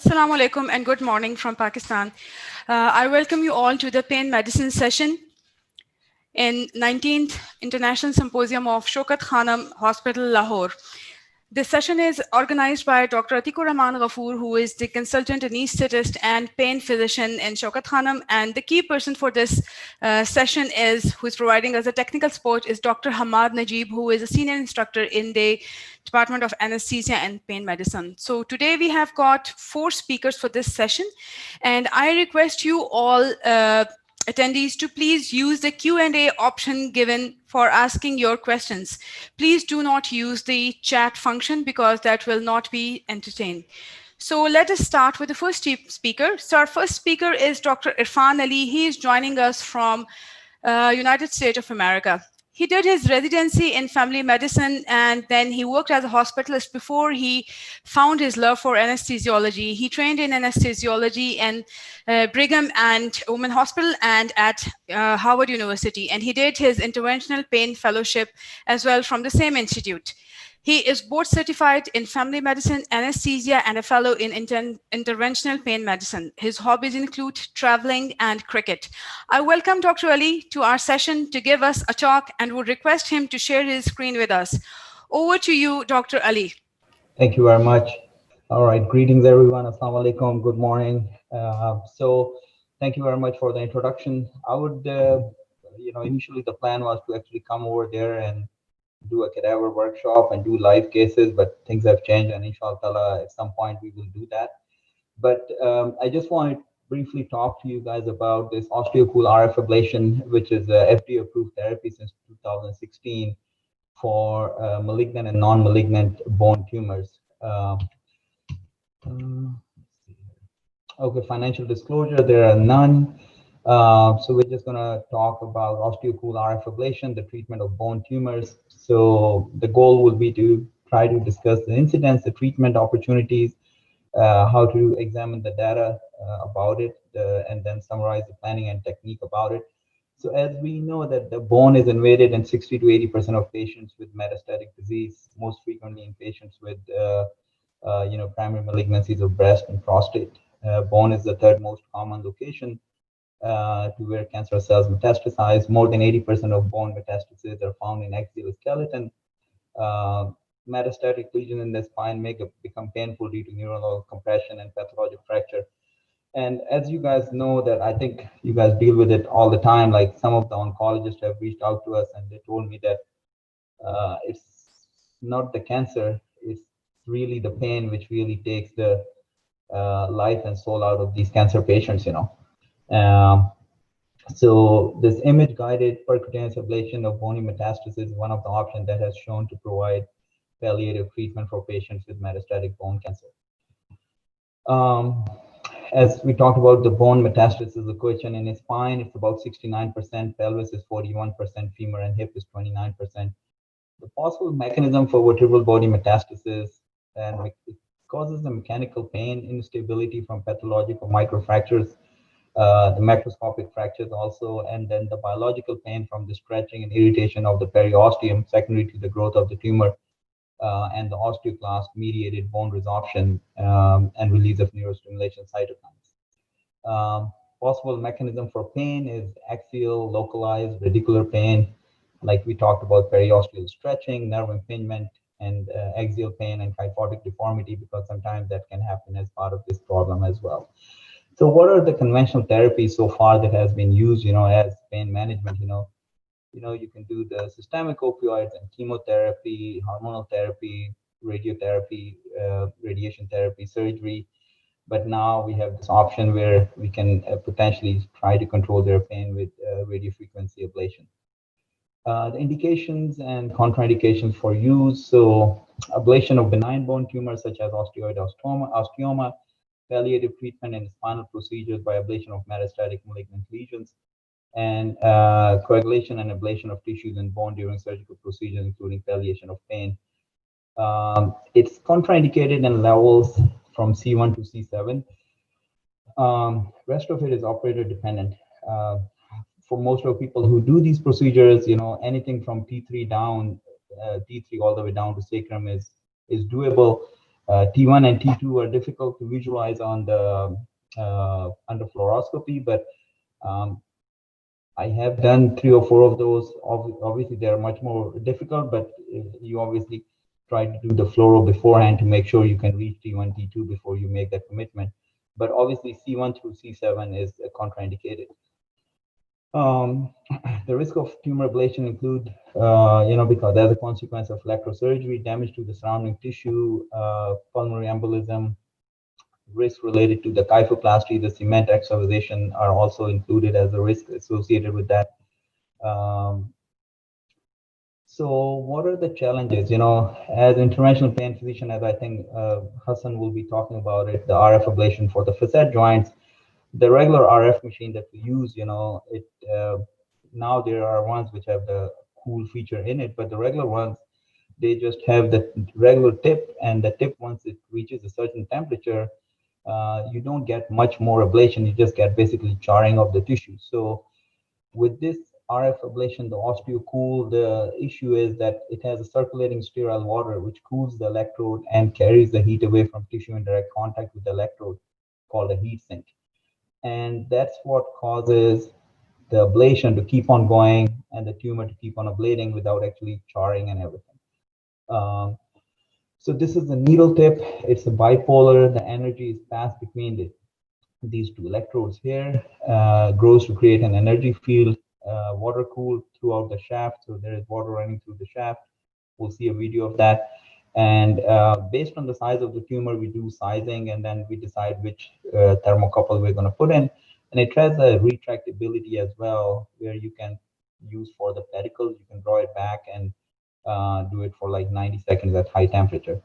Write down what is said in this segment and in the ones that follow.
Assalamu alaikum and good morning from Pakistan. I welcome you all to the pain medicine session in 19th International Symposium of Shaukat Khanum Hospital, Lahore. This session is organized by Dr. Atikur Rahman Ghafoor, who is the consultant anesthetist and pain physician in Shaukat Khanum. And the key person for this session who is providing us a technical support is Dr. Hamad Najib, who is a senior instructor in the Department of Anesthesia and Pain Medicine. So today we have got 4 speakers for this session. And I request you all attendees to please use the Q&A option given for asking your questions. Please do not use the chat function because that will not be entertained. So let us start with the first speaker. So our first speaker is Dr. Irfan Ali. He is joining us from United States of America. He did his residency in family medicine, and then he worked as a hospitalist before he found his love for anesthesiology. He trained in anesthesiology in Brigham and Women Hospital and at Harvard University. And he did his interventional pain fellowship as well from the same institute. He is board certified in family medicine, anesthesia, and a fellow in interventional pain medicine. His hobbies include traveling and cricket. I welcome Dr. Ali to our session to give us a talk and would request him to share his screen with us. Over to you, Dr. Ali. Thank you very much. All right, greetings everyone. Assalamu alaikum. Good morning. So thank you very much for the introduction. I would, initially the plan was to actually come over there and do a cadaver workshop and do live cases, but things have changed, and inshallah at some point we will do that. But I just want to briefly talk to you guys about this OSTEOCOOL-RF ablation, which is a FDA-approved therapy since 2016 for malignant and non-malignant bone tumors. Okay, financial disclosure, there are none. So we're just going to talk about OSTEOCOOL-RF ablation, the treatment of bone tumors. So the goal will be to try to discuss the incidence, the treatment opportunities, how to examine the data about it, and then summarize the planning and technique about it. So as we know that the bone is invaded in 60 to 80% of patients with metastatic disease, most frequently in patients with primary malignancies of breast and prostate. Bone is the third most common location to where cancer cells metastasize. More than 80% of bone metastases are found in axial skeleton. Metastatic lesion in the spine may become painful due to neuronal compression and pathologic fracture. And as you guys know that I think you guys deal with it all the time, like some of the oncologists have reached out to us and they told me that it's not the cancer, it's really the pain which really takes the life and soul out of these cancer patients, So this image-guided percutaneous ablation of bony metastasis is one of the options that has shown to provide palliative treatment for patients with metastatic bone cancer. As we talked about, the bone metastasis equation in the spine, it's about 69%, pelvis is 41%, femur and hip is 29%. The possible mechanism for vertebral body metastasis, and it causes the mechanical pain, instability from pathological microfractures, the macroscopic fractures also, and then the biological pain from the stretching and irritation of the periosteum secondary to the growth of the tumor, and the osteoclast-mediated bone resorption and release of neurostimulation cytokines. Possible mechanism for pain is axial, localized, radicular pain, like we talked about periosteal stretching, nerve impingement, and axial pain and kyphotic deformity, because sometimes that can happen as part of this problem as well. So what are the conventional therapies so far that has been used, as pain management? You can do the systemic opioids and chemotherapy, hormonal therapy, radiotherapy, radiation therapy, surgery. But now we have this option where we can potentially try to control their pain with radiofrequency ablation. The indications and contraindications for use. So ablation of benign bone tumors such as osteoid osteoma, palliative treatment and spinal procedures by ablation of metastatic malignant lesions, and coagulation and ablation of tissues and bone during surgical procedures, including palliation of pain. It's contraindicated in levels from C1 to C7. Rest of it is operator dependent. For most of people who do these procedures, anything from T3 down, T3 all the way down to sacrum is doable. T1 and T2 are difficult to visualize on the under fluoroscopy, but I have done 3 or 4 of those. Obviously, they are much more difficult, but you obviously try to do the fluoro beforehand to make sure you can reach T1, T2 before you make that commitment. But obviously, C1 through C7 is contraindicated. The risk of tumor ablation include, because as a consequence of electrosurgery, damage to the surrounding tissue, pulmonary embolism, risk related to the kyphoplasty, the cement extravasation are also included as a risk associated with that. So what are the challenges? As interventional pain physician, as I think Hassan will be talking about it, the RF ablation for the facet joints, the regular RF machine that we use, now there are ones which have the cool feature in it, but the regular ones, they just have the regular tip, and the tip, once it reaches a certain temperature, you don't get much more ablation. You just get basically charring of the tissue. So with this RF ablation, the OSTEOCOOL, the issue is that it has a circulating sterile water which cools the electrode and carries the heat away from tissue in direct contact with the electrode, called a heat sink. And that's what causes the ablation to keep on going and the tumor to keep on ablating without actually charring and everything. So this is the needle tip. It's a bipolar. The energy is passed between these 2 electrodes here, grows to create an energy field, water cooled throughout the shaft. So there is water running through the shaft. We'll see a video of that. And based on the size of the tumor, we do sizing, and then we decide which thermocouple we're going to put in. And it has a retractability as well, where you can use for the pedicles. You can draw it back and do it for like 90 seconds at high temperature.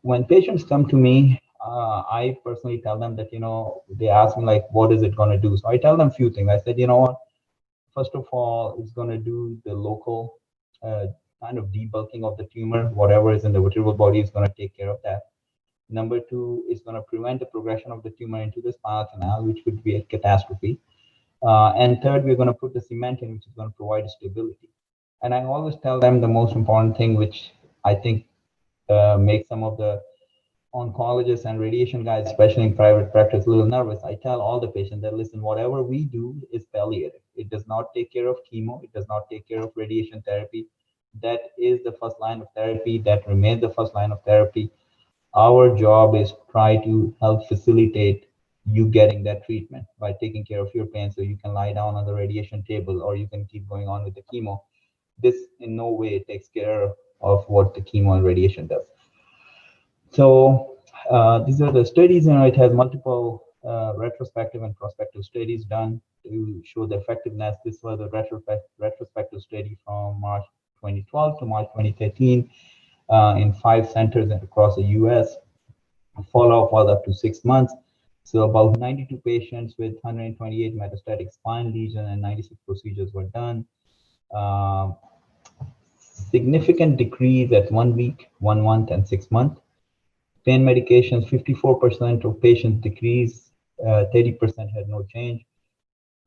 When patients come to me, I personally tell them that, they ask me like, what is it going to do? So I tell them a few things. I said, what? First of all, it's going to do the local kind of debulking of the tumor. Whatever is in the vertebral body is going to take care of that. Number 2 is going to prevent the progression of the tumor into the spinal canal, which would be a catastrophe. And third, we're going to put the cement in, which is going to provide stability. And I always tell them the most important thing, which I think makes some of the oncologists and radiation guys, especially in private practice, a little nervous. I tell all the patients that, listen, whatever we do is palliative. It does not take care of chemo. It does not take care of radiation therapy. That is the first line of therapy. That remains the first line of therapy. Our job is try to help facilitate you getting that treatment by taking care of your pain, so you can lie down on the radiation table or you can keep going on with the chemo. This in no way takes care of what the chemo and radiation does. So these are the studies. It has multiple retrospective and prospective studies done to show the effectiveness. This was a retrospective study from March 2012 to March 2013 in 5 centers across the US. Follow-up was up to 6 months. So about 92 patients with 128 metastatic spine lesions and 96 procedures were done. Significant decrease at 1 week, 1 month, and 6 months. Pain medications, 54% of patients decreased, 30% had no change.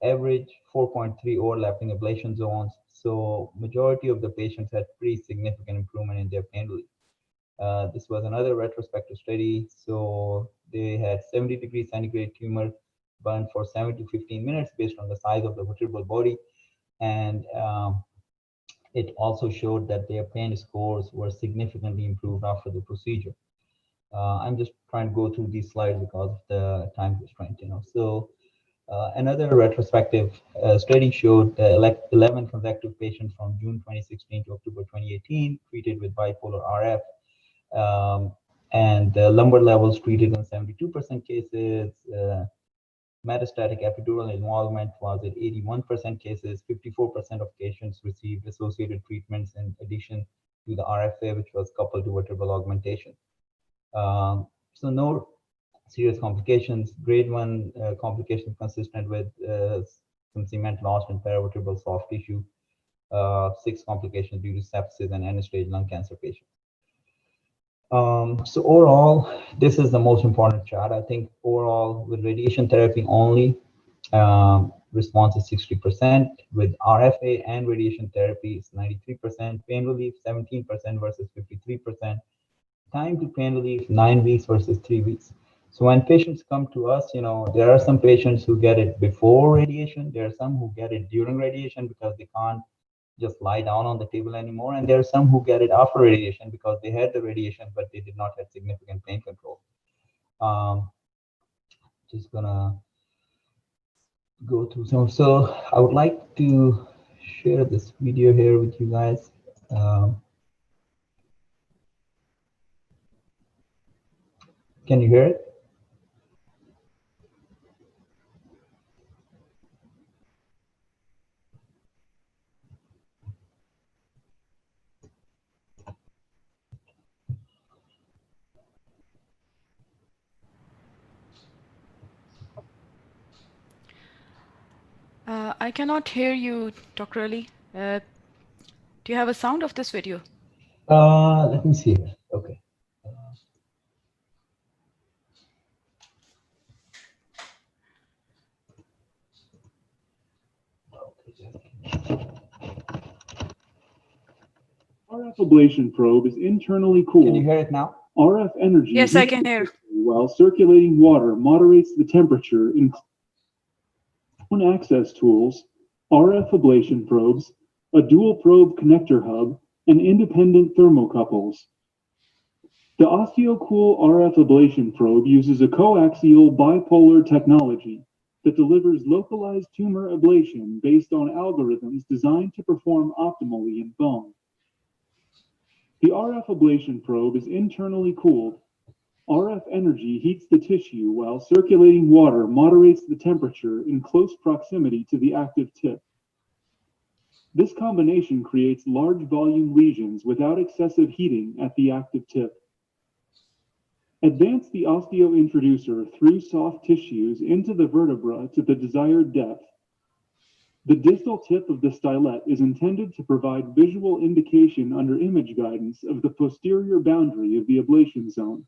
Average 4.3 overlapping ablation zones. So majority of the patients had pretty significant improvement in their pain relief. This was another retrospective study. So they had 70 degrees centigrade tumor burned for 7 to 15 minutes based on the size of the vertebral body. And it also showed that their pain scores were significantly improved after the procedure. I'm just trying to go through these slides because of the time constraint, So another retrospective study showed 11 consecutive patients from June 2016 to October 2018 treated with bipolar RF. And the lumbar levels treated in 72% cases. Metastatic epidural involvement was at 81% cases. 54% of patients received associated treatments in addition to the RFA, which was coupled to vertebral augmentation. So no serious complications. Grade 1 complications consistent with some cement lost in paravertebral soft tissue. 6 complications due to sepsis and end-stage lung cancer patients. So overall, this is the most important chart. I think overall with radiation therapy only, response is 60%. With RFA and radiation therapy, it's 93%. Pain relief, 17% versus 53%. time to pain relief 9 weeks versus 3 weeks. So when patients come to us, there are some patients who get it before radiation. There are some who get it during radiation because they can't just lie down on the table anymore. And there are some who get it after radiation because they had the radiation, but they did not have significant pain control. Just gonna go through some. So I would like to share this video here with you guys. Can you hear it? I cannot hear you, Dr. Ali. Do you have a sound of this video? Let me see. Okay. RF ablation probe is internally cooled. Can you hear it now? RF energy. Yes, I can hear. While circulating water moderates the temperature in access tools, RF ablation probes, a dual probe connector hub, and independent thermocouples. The OSTEOCOOL RF ablation probe uses a coaxial bipolar technology that delivers localized tumor ablation based on algorithms designed to perform optimally in bone. The RF ablation probe is internally cooled. RF energy heats the tissue while circulating water moderates the temperature in close proximity to the active tip. This combination creates large volume lesions without excessive heating at the active tip. Advance the osteointroducer through soft tissues into the vertebra to the desired depth. The distal tip of the stylet is intended to provide visual indication under image guidance of the posterior boundary of the ablation zone.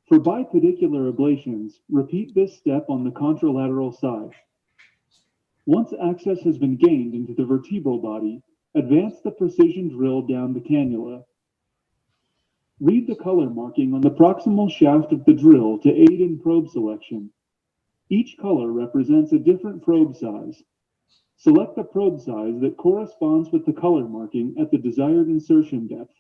For bipedicular ablations, repeat this step on the contralateral side. Once access has been gained into the vertebral body, advance the precision drill down the cannula. Read the color marking on the proximal shaft of the drill to aid in probe selection. Each color represents a different probe size. Select the probe size that corresponds with the color marking at the desired insertion depth.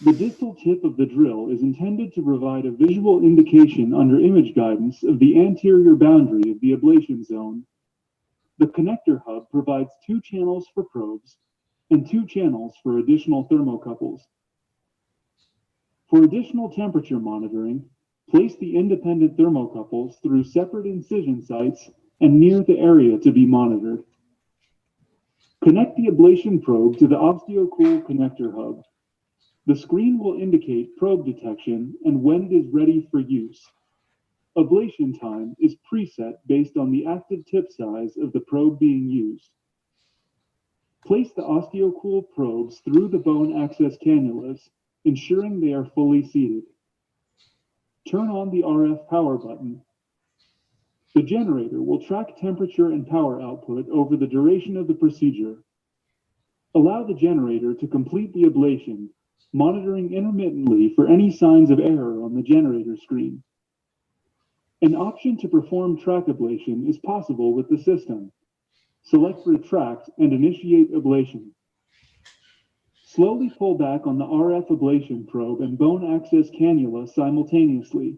The distal tip of the drill is intended to provide a visual indication under image guidance of the anterior boundary of the ablation zone. The connector hub provides 2 channels for probes and 2 channels for additional thermocouples. For additional temperature monitoring, place the independent thermocouples through separate incision sites and near the area to be monitored. Connect the ablation probe to the OSTEOCOOL connector hub. The screen will indicate probe detection and when it is ready for use. Ablation time is preset based on the active tip size of the probe being used. Place the OSTEOCOOL probes through the bone access cannulas, ensuring they are fully seated. Turn on the RF power button. The generator will track temperature and power output over the duration of the procedure. Allow the generator to complete the ablation, monitoring intermittently for any signs of error on the generator screen. An option to perform track ablation is possible with the system. Select Retract and initiate ablation. Slowly pull back on the RF ablation probe and bone access cannula simultaneously.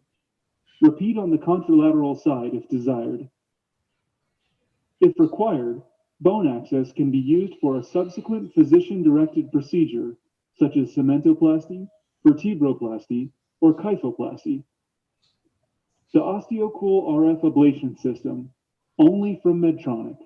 Repeat on the contralateral side if desired. If required, bone access can be used for a subsequent physician-directed procedure, such as cementoplasty, vertebroplasty, or kyphoplasty. The OSTEOCOOL RF ablation system, only from Medtronic.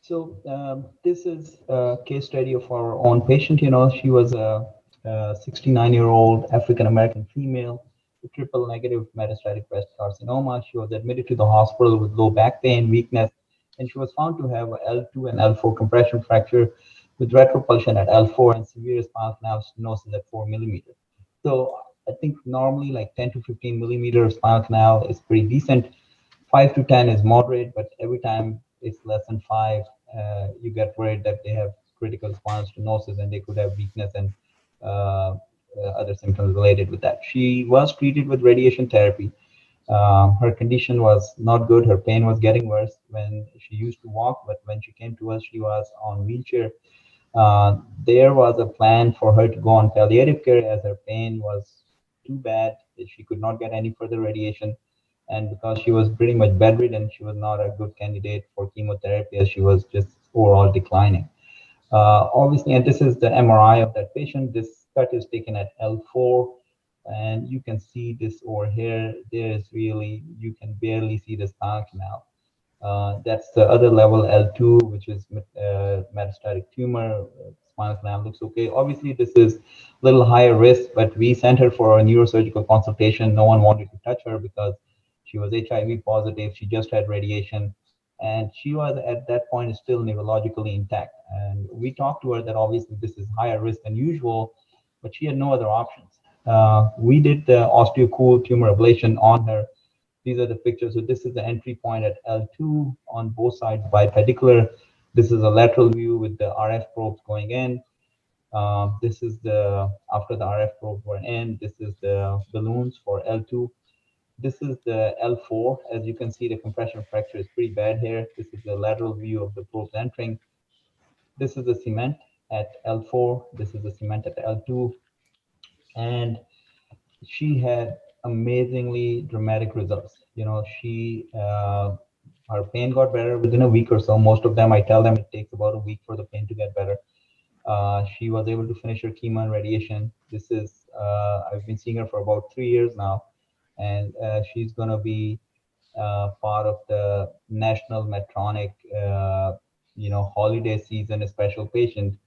So this is a case study of our own patient. She was a 69-year-old African-American female with triple negative metastatic breast carcinoma. She was admitted to the hospital with low back pain, weakness, and she was found to have a L2 and L4 compression fracture with retropulsion at L4 and severe spinal canal stenosis at 4 millimeters. So I think normally like 10 to 15 millimeters spinal canal is pretty decent. 5 to 10 is moderate, but every time it's less than 5, you get worried that they have critical spinal stenosis, and they could have weakness and other symptoms related with that. She was treated with radiation therapy. Her condition was not good. Her pain was getting worse when she used to walk, but when she came to us, she was on wheelchair. There was a plan for her to go on palliative care as her pain was too bad that she could not get any further radiation. And because she was pretty much bedridden, she was not a good candidate for chemotherapy as she was just overall declining. Obviously, and this is the MRI of that patient. This cut is taken at L4, and you can see this over here. There is really, you can barely see the spinal canal. That's the other level, L2, which is metastatic tumor. Spinal canal looks okay. Obviously, this is a little higher risk, but we sent her for a neurosurgical consultation. No one wanted to touch her because she was HIV positive. She just had radiation, and she was at that point still neurologically intact. And we talked to her that obviously this is higher risk than usual, but she had no other options. We did the osteocool tumor ablation on her. These are the pictures. So this is the entry point at L2 on both sides bipedicular. This is a lateral view with the RF probes going in. This is the, after the RF probes were in, this is the balloons for L2. This is the L4. As you can see, the compression fracture is pretty bad here. This is the lateral view of the probes entering. This is the cement at L4. This is the cement at L2. And she had amazingly dramatic results. You know, her pain got better within a week or so. Most of them, I tell them it takes about a week for the pain to get better. She was able to finish her chemo and radiation. This is, I've been seeing her for about 3 years now, and she's going to be part of the National Medtronic, holiday season special patient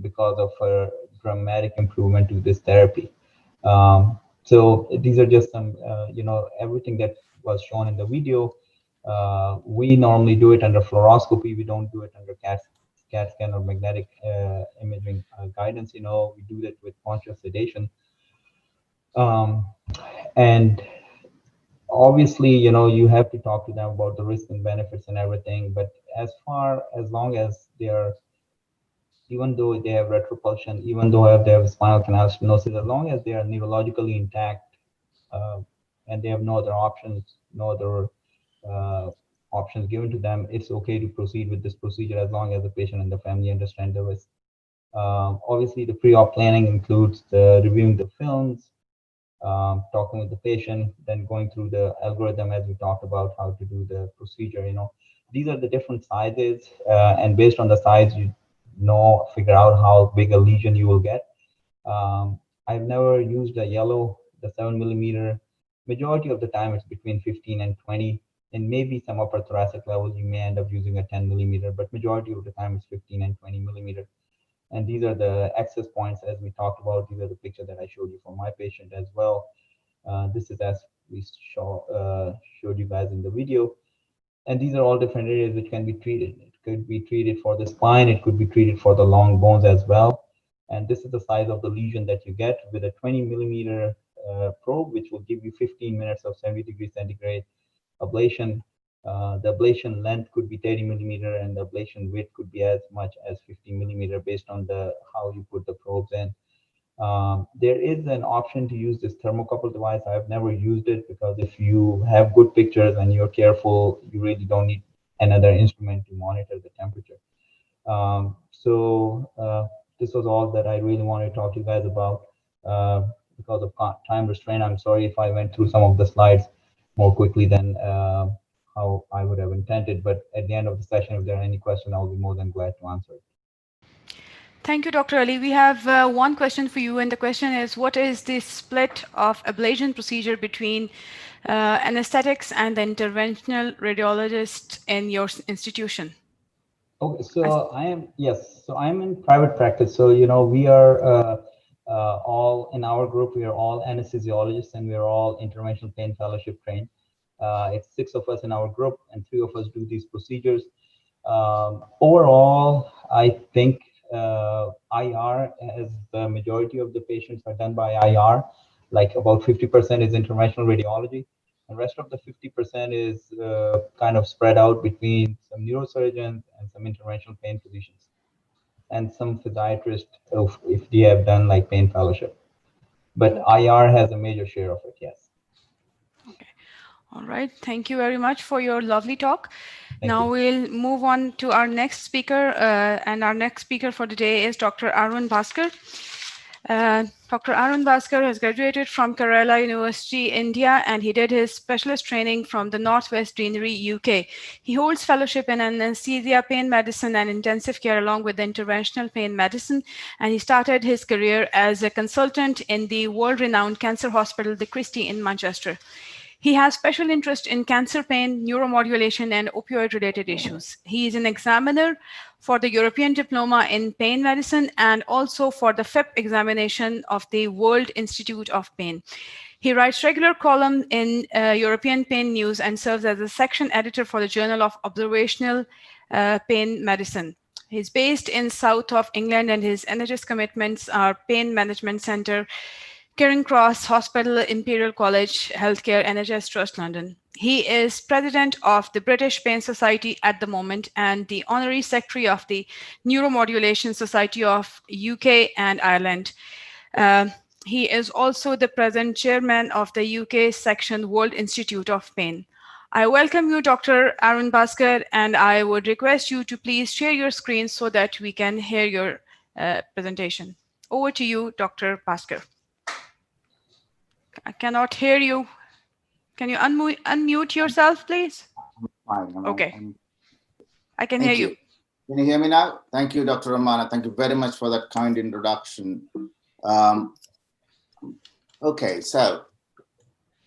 because of her dramatic improvement to this therapy. So these are just some, everything that was shown in the video. We normally do it under fluoroscopy. We don't do it under CAT scan or magnetic imaging guidance. We do that with conscious sedation. And obviously, you have to talk to them about the risks and benefits and everything. But as long as they are, even though they have retropulsion, even though they have spinal canal stenosis, as long as they are neurologically intact, and they have no other options, options given to them, it's okay to proceed with this procedure as long as the patient and the family understand the risk. Obviously, the pre-op planning includes reviewing the films, talking with the patient, then going through the algorithm as we talked about how to do the procedure. These are the different sizes, and based on the size, figure out how big a lesion you will get. I've never used a yellow, the 7mm. Majority of the time, it's between 15 and 20, and maybe some upper thoracic levels you may end up using a 10mm, but majority of the time it's 15 and 20mm. And these are the access points as we talked about. These are the pictures that I showed you for my patient as well. This is as we showed you guys in the video. And these are all different areas which can be treated. It could be treated for the spine. It could be treated for the long bones as well. And this is the size of the lesion that you get with a 20mm probe, which will give you 15 minutes of 70 degrees centigrade ablation. The ablation length could be 30mm, and the ablation width could be as much as 50mm based on how you put the probes in. There is an option to use this thermocouple device. I've never used it because if you have good pictures and you're careful, you really don't need another instrument to monitor the temperature. This was all that I really wanted to talk to you guys about. Because of time restraint, I'm sorry if I went through some of the slides more quickly than how I would have intended. But at the end of the session, if there are any questions, I'll be more than glad to answer it. Thank you, Dr. Ali. We have one question for you, and the question is, what is the split of ablation procedure between anesthetics and the interventional radiologist in your institution? Okay, so I'm in private practice. So, we are all in our group, we are all anesthesiologists, and we are all interventional pain fellowship trained. It's 6 of us in our group, and 3 of us do these procedures. Overall, I think IR, as the majority of the patients are done by IR, like about 50% is interventional radiology. The rest of the 50% is kind of spread out between some neurosurgeons and some interventional pain physicians. and some physiatrists if they have done like pain fellowship. But IR has a major share of it, yes. Okay. All right. Thank you very much for your lovely talk. Thank Now you. we'll move on to our next speaker, and our next speaker for today is Dr. Arun Bhaskar. Dr. Arun Bhaskar has graduated from Kerala University, India, and he did his specialist training from the Northwest Deanery, UK. He holds fellowship in anesthesia, pain medicine, and intensive care, along with interventional pain medicine. And he started his career as a consultant in the world-renowned cancer hospital, the Christie in Manchester. He has special interest in cancer pain, neuromodulation, and opioid-related issues. He is an examiner for the European Diploma in Pain Medicine and also for the FIP examination of the World Institute of Pain. He writes regular columns in European Pain News and serves as a section editor for the Journal of Observational Pain Medicine. He's based in south of England, and his NHS commitments are Pain Management Centre, Charing Cross Hospital, Imperial College Healthcare, NHS Trust, London. He is president of the British Pain Society at the moment and the honorary secretary of the Neuromodulation Society of UK and Ireland. He is also the present chairman of the UK section World Institute of Pain. I welcome you, Dr. Arun Bhaskar, and I would request you to please share your screen so that we can hear your presentation. Over to you, Dr. Bhaskar. I cannot hear you. Can you unmute yourself, please? Fine. Okay. I can hear you. Can you hear me now? Thank you, Dr. Ramana. Thank you very much for that kind introduction. Okay, so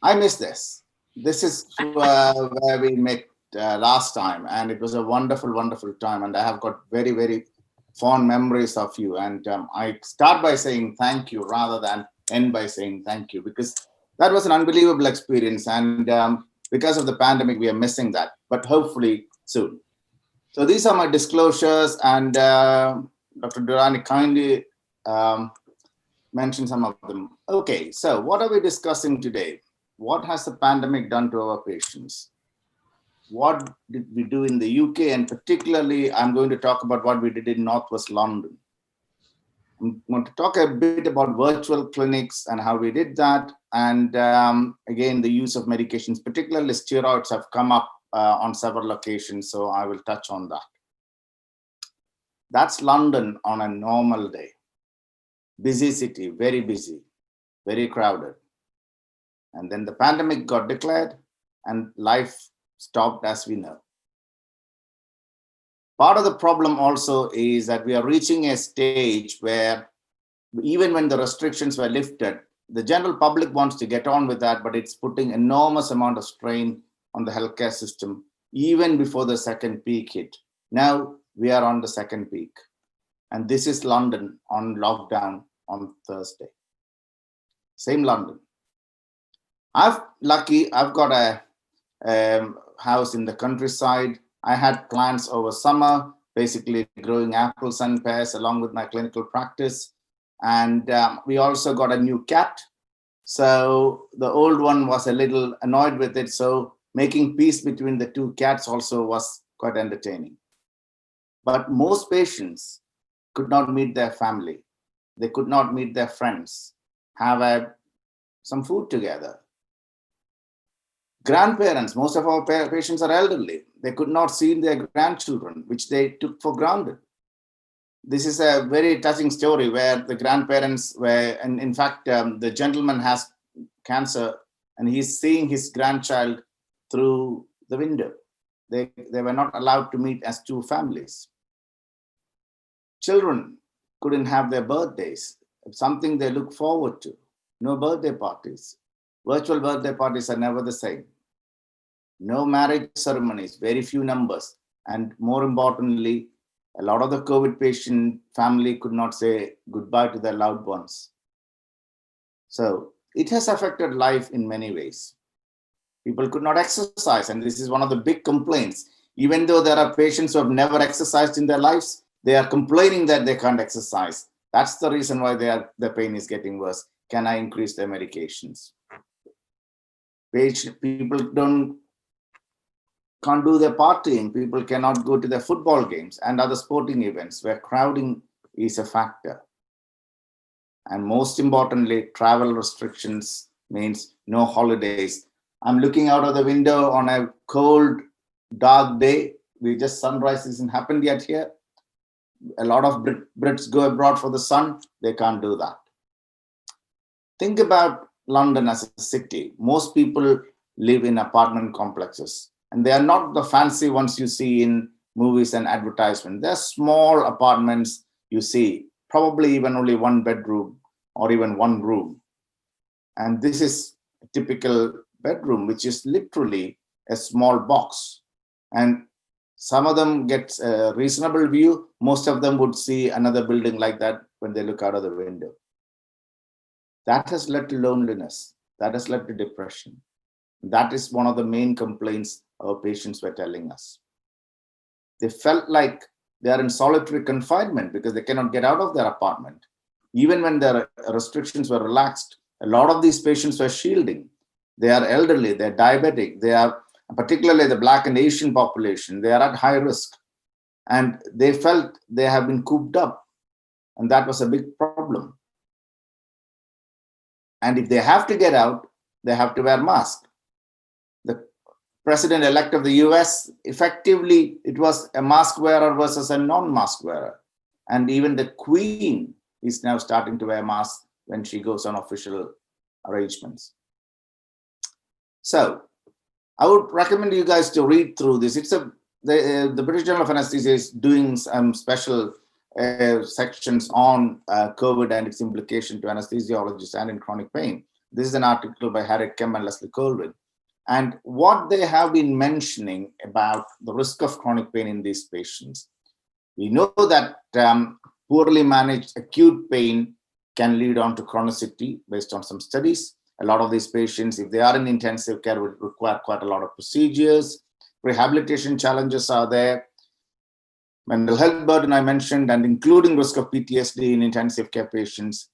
I missed this. This is where we met last time, and it was a wonderful, wonderful time. And I have got very, very fond memories of you. And I start by saying thank you rather than end by saying thank you, because that was an unbelievable experience. And because of the pandemic, we are missing that, but hopefully soon. So these are my disclosures, and Dr. Durrani kindly mentioned some of them. Okay, so what are we discussing today? What has the pandemic done to our patients? What did we do in the UK? And particularly, I'm going to talk about what we did in Northwest London. I'm going to talk a bit about virtual clinics and how we did that. And again, the use of medications, particularly steroids, have come up on several occasions. So I will touch on that. That's London on a normal day. Busy city, very busy, very crowded. And then the pandemic got declared and life stopped, as we know. Part of the problem also is that we are reaching a stage where even when the restrictions were lifted, the general public wants to get on with that, but it's putting enormous amount of strain on the healthcare system, even before the second peak hit. Now we are on the second peak. And this is London on lockdown on Thursday. Same London. I've got a house in the countryside. I had plants over summer, basically growing apples and pears along with my clinical practice. And we also got a new cat. So the old one was a little annoyed with it. So making peace between the two cats also was quite entertaining. But most patients could not meet their family. They could not meet their friends, have some food together. Grandparents, most of our patients are elderly. They could not see their grandchildren, which they took for granted. This is a very touching story where the grandparents were, and in fact, the gentleman has cancer and he's seeing his grandchild through the window. They were not allowed to meet as two families. Children couldn't have their birthdays, something they look forward to. No birthday parties. Virtual birthday parties are never the same. No marriage ceremonies, very few numbers. And more importantly, a lot of the COVID patient family could not say goodbye to their loved ones. So it has affected life in many ways. People could not exercise, and this is one of the big complaints. Even though there are patients who have never exercised in their lives, they are complaining that they can't exercise. That's the reason why their pain is getting worse. Can I increase their medications? People can't do their partying. People cannot go to their football games and other sporting events where crowding is a factor. And most importantly, travel restrictions means no holidays. I'm looking out of the window on a cold, dark day. Sunrise isn't happened yet here. A lot of Brits go abroad for the sun. They can't do that. Think about London as a city. Most people live in apartment complexes, and they are not the fancy ones you see in movies and advertisement. They're small apartments you see, probably even only one bedroom or even one room. And this is a typical bedroom, which is literally a small box. And some of them get a reasonable view. Most of them would see another building like that when they look out of the window. That has led to loneliness. That has led to depression. That is one of the main complaints our patients were telling us. They felt like they are in solitary confinement because they cannot get out of their apartment. Even when their restrictions were relaxed, a lot of these patients were shielding. They are elderly, they're diabetic, they are, particularly the Black and Asian population, they are at high risk. And they felt they have been cooped up. And that was a big problem. And if they have to get out, they have to wear masks. The president-elect of the US, effectively, it was a mask wearer versus a non-mask wearer. And even the Queen is now starting to wear masks when she goes on official arrangements. So I would recommend you guys to read through this. The British Journal of Anaesthesia is doing some special sections on COVID and its implication to anesthesiologists and in chronic pain. This is an article by Harriet Kemp and Leslie Colvin. And what they have been mentioning about the risk of chronic pain in these patients. We know that poorly managed acute pain can lead on to chronicity based on some studies. A lot of these patients, if they are in intensive care, would require quite a lot of procedures. Rehabilitation challenges are there. Mental health burden I mentioned, and including risk of PTSD in intensive care patients.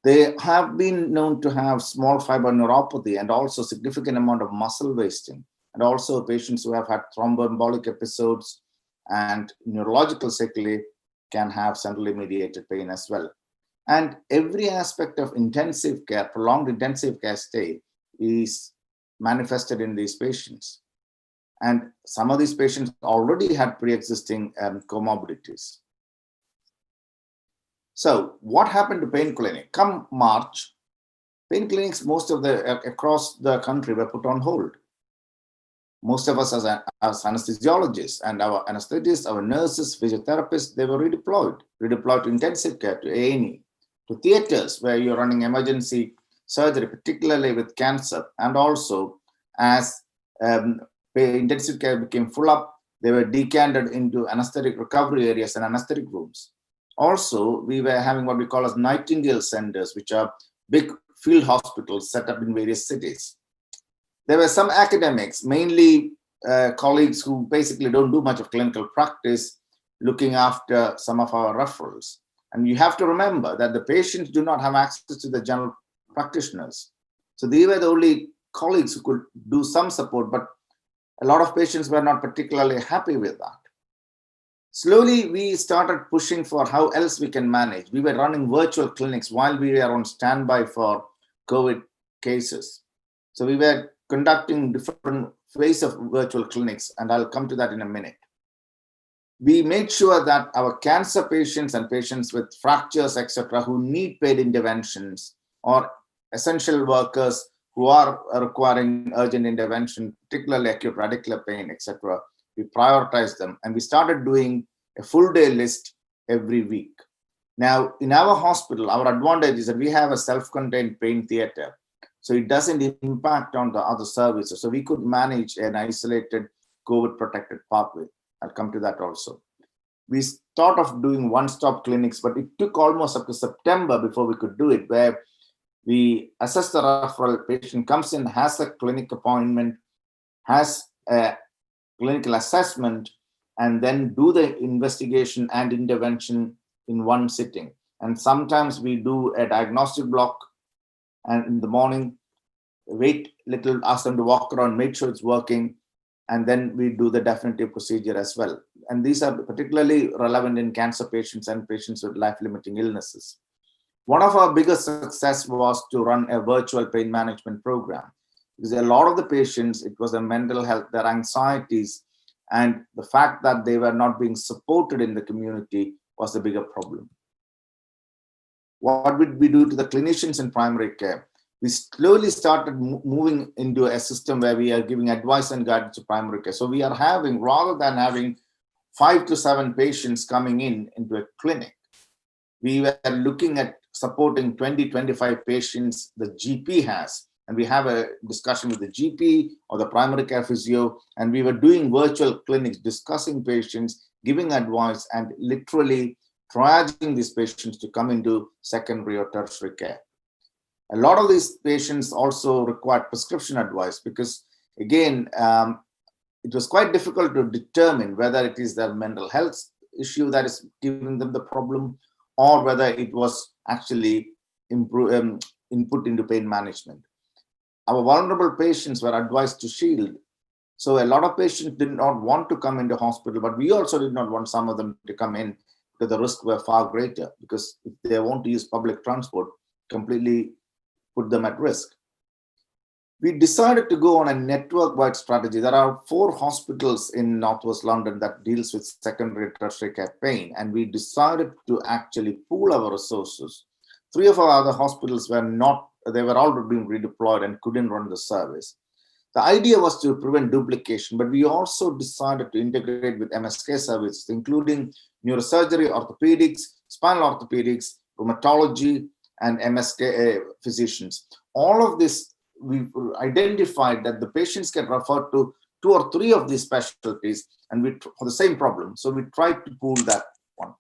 They have been known to have small fiber neuropathy and also significant amount of muscle wasting, and also patients who have had thromboembolic episodes and neurological sequelae can have centrally mediated pain as well. And every aspect of intensive care, prolonged intensive care stay, is manifested in these patients. And some of these patients already had pre-existing comorbidities. So what happened to pain clinic? Come March, pain clinics across the country were put on hold. Most of us as anesthesiologists and our anesthetists, our nurses, physiotherapists, they were redeployed to intensive care, to A&E, to theaters where you're running emergency surgery, particularly with cancer. And also as intensive care became full up, they were decanted into anesthetic recovery areas and anesthetic rooms. Also, we were having what we call as Nightingale centers, which are big field hospitals set up in various cities. There were some academics, mainly colleagues who basically don't do much of clinical practice, looking after some of our referrals. And you have to remember that the patients do not have access to the general practitioners. So they were the only colleagues who could do some support, but a lot of patients were not particularly happy with that. Slowly, we started pushing for how else we can manage. We were running virtual clinics while we were on standby for COVID cases. So we were conducting different ways of virtual clinics, and I'll come to that in a minute. We made sure that our cancer patients and patients with fractures, etc., who need paid interventions, or essential workers who are requiring urgent intervention, particularly acute radicular pain, etc., we prioritized them, and we started doing a full day list every week. Now, in our hospital, our advantage is that we have a self-contained pain theater, so it doesn't impact on the other services. So we could manage an isolated COVID-protected pathway. I'll come to that also. We thought of doing one-stop clinics, but it took almost up to September before we could do it, where we assess the referral, patient comes in, has a clinic appointment, has a clinical assessment, and then do the investigation and intervention in one sitting. And sometimes we do a diagnostic block, and in the morning, wait little, ask them to walk around, make sure it's working, and then we do the definitive procedure as well. And these are particularly relevant in cancer patients and patients with life-limiting illnesses. One of our biggest success was to run a virtual pain management program. Because a lot of the patients, it was their mental health, their anxieties, and the fact that they were not being supported in the community was the bigger problem. What would we do to the clinicians in primary care? We slowly started moving into a system where we are giving advice and guidance to primary care. So we are having, rather than having 5 to 7 patients coming into a clinic, we were looking at supporting 20, 25 patients the GP has. And we have a discussion with the GP or the primary care physio, and we were doing virtual clinics, discussing patients, giving advice, and literally triaging these patients to come into secondary or tertiary care. A lot of these patients also required prescription advice because, again, it was quite difficult to determine whether it is their mental health issue that is giving them the problem or whether it was actually input into pain management. Our vulnerable patients were advised to shield. So a lot of patients did not want to come into hospital, but we also did not want some of them to come in because the risks were far greater, because if they want to use public transport, completely put them at risk. We decided to go on a network-wide strategy. There are 4 hospitals in Northwest London that deals with secondary and tertiary care pain, and we decided to actually pool our resources. 3 of our other hospitals were not, they were already being redeployed and couldn't run the service. The idea was to prevent duplication, but we also decided to integrate with MSK services, including neurosurgery, orthopedics, spinal orthopedics, rheumatology, and MSK physicians. All of this, we identified that the patients get referred to 2 or 3 of these specialties and for the same problem. So we tried to pool that one.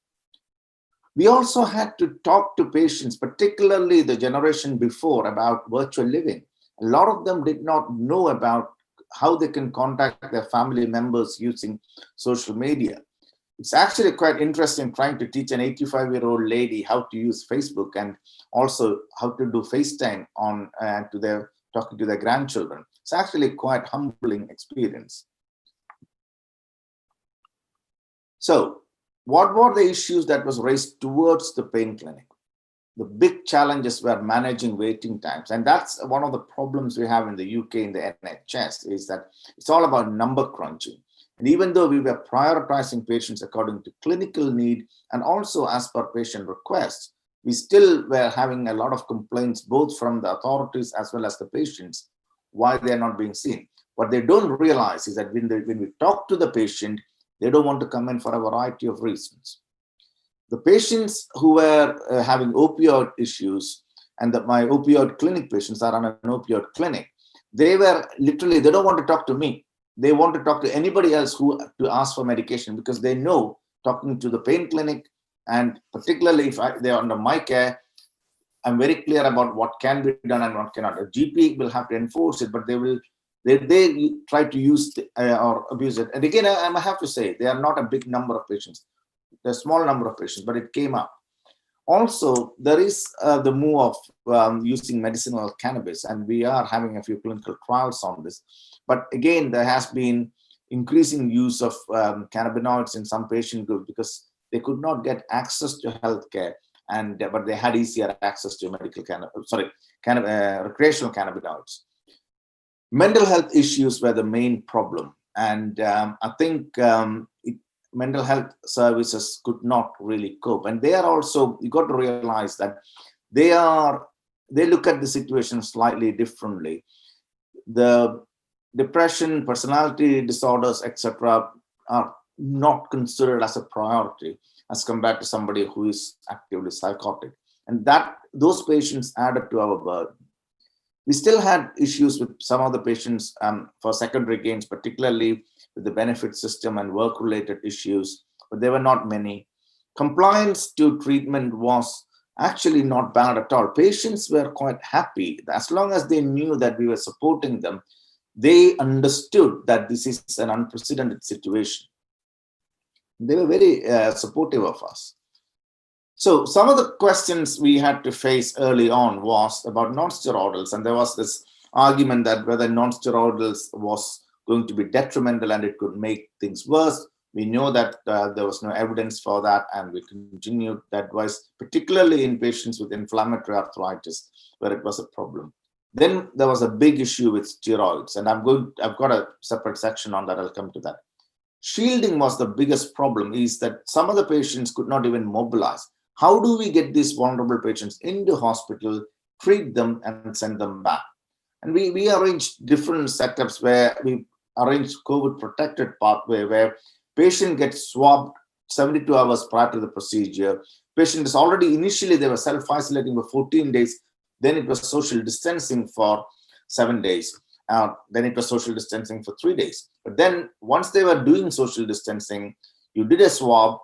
We also had to talk to patients, particularly the generation before, about virtual living. A lot of them did not know about how they can contact their family members using social media. It's actually quite interesting trying to teach an 85-year-old lady how to use Facebook and also how to do FaceTime on talking to their grandchildren. It's actually quite humbling experience. So what were the issues that was raised towards the pain clinic? The big challenges were managing waiting times. And that's one of the problems we have in the UK in the NHS, is that it's all about number crunching. And even though we were prioritizing patients according to clinical need and also as per patient requests, we still were having a lot of complaints, both from the authorities as well as the patients, why they're not being seen. What they don't realize is that when we talk to the patient, they don't want to come in for a variety of reasons. The patients who were having opioid issues, and my opioid clinic patients are on an opioid clinic, they were literally, they don't want to talk to me. They want to talk to anybody else to ask for medication, because they know talking to the pain clinic, and particularly if they are under my care, I'm very clear about what can be done and what cannot. A GP will have to enforce it, but they try to use or abuse it. And again, I have to say, they are not a big number of patients. They're a small number of patients, but it came up. Also, there is the move of using medicinal cannabis, and we are having a few clinical trials on this. But again, there has been increasing use of cannabinoids in some patient groups because they could not get access to healthcare, but they had easier access to recreational cannabinoids. Mental health issues were the main problem, and I think mental health services could not really cope. And they are also, you got to realize that they look at the situation slightly differently. The depression, personality disorders, etc., are not considered as a priority as compared to somebody who is actively psychotic. And those patients added to our burden. We still had issues with some of the patients for secondary gains, particularly with the benefit system and work-related issues, but there were not many. Compliance to treatment was actually not bad at all. Patients were quite happy. As long as they knew that we were supporting them, they understood that this is an unprecedented situation. They were very supportive of us. So some of the questions we had to face early on was about non-steroidals, and there was this argument that whether non-steroidals was going to be detrimental and it could make things worse. We know that there was no evidence for that, and we continued that advice, particularly in patients with inflammatory arthritis, where it was a problem. Then there was a big issue with steroids, and I've got a separate section on that. I'll come to that. Shielding was the biggest problem, is that some of the patients could not even mobilize. How do we get these vulnerable patients into hospital, treat them, and send them back? And we arranged different setups where we arranged COVID protected pathway, where patient gets swabbed 72 hours prior to the procedure. Patient is already, initially they were self-isolating for 14 days. Then it was social distancing for 7 days. Then it was social distancing for 3 days. But then once they were doing social distancing, you did a swab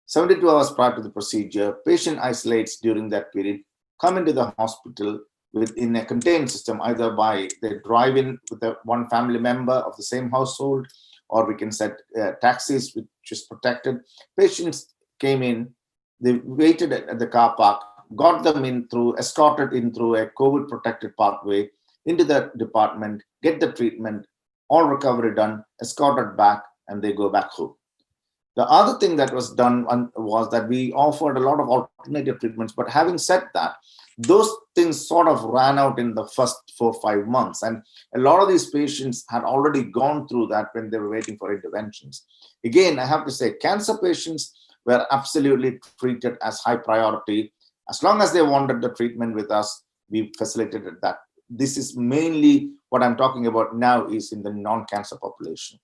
72 hours prior to the procedure. Patient isolates during that period, come into the hospital within a contained system, either by they drive in with one family member of the same household, or we can set taxis, which is protected. Patients came in, they waited at the car park, got them in through, escorted in through a COVID protected pathway into the department, get the treatment, all recovery done, escorted back, and they go back home. The other thing that was done was that we offered a lot of alternative treatments, but having said that, those things sort of ran out in the first 4 or 5 months. And a lot of these patients had already gone through that when they were waiting for interventions. Again, I have to say, cancer patients were absolutely treated as high priority. As long as they wanted the treatment with us, we facilitated that. This is mainly what I'm talking about now, is in the non-cancer population.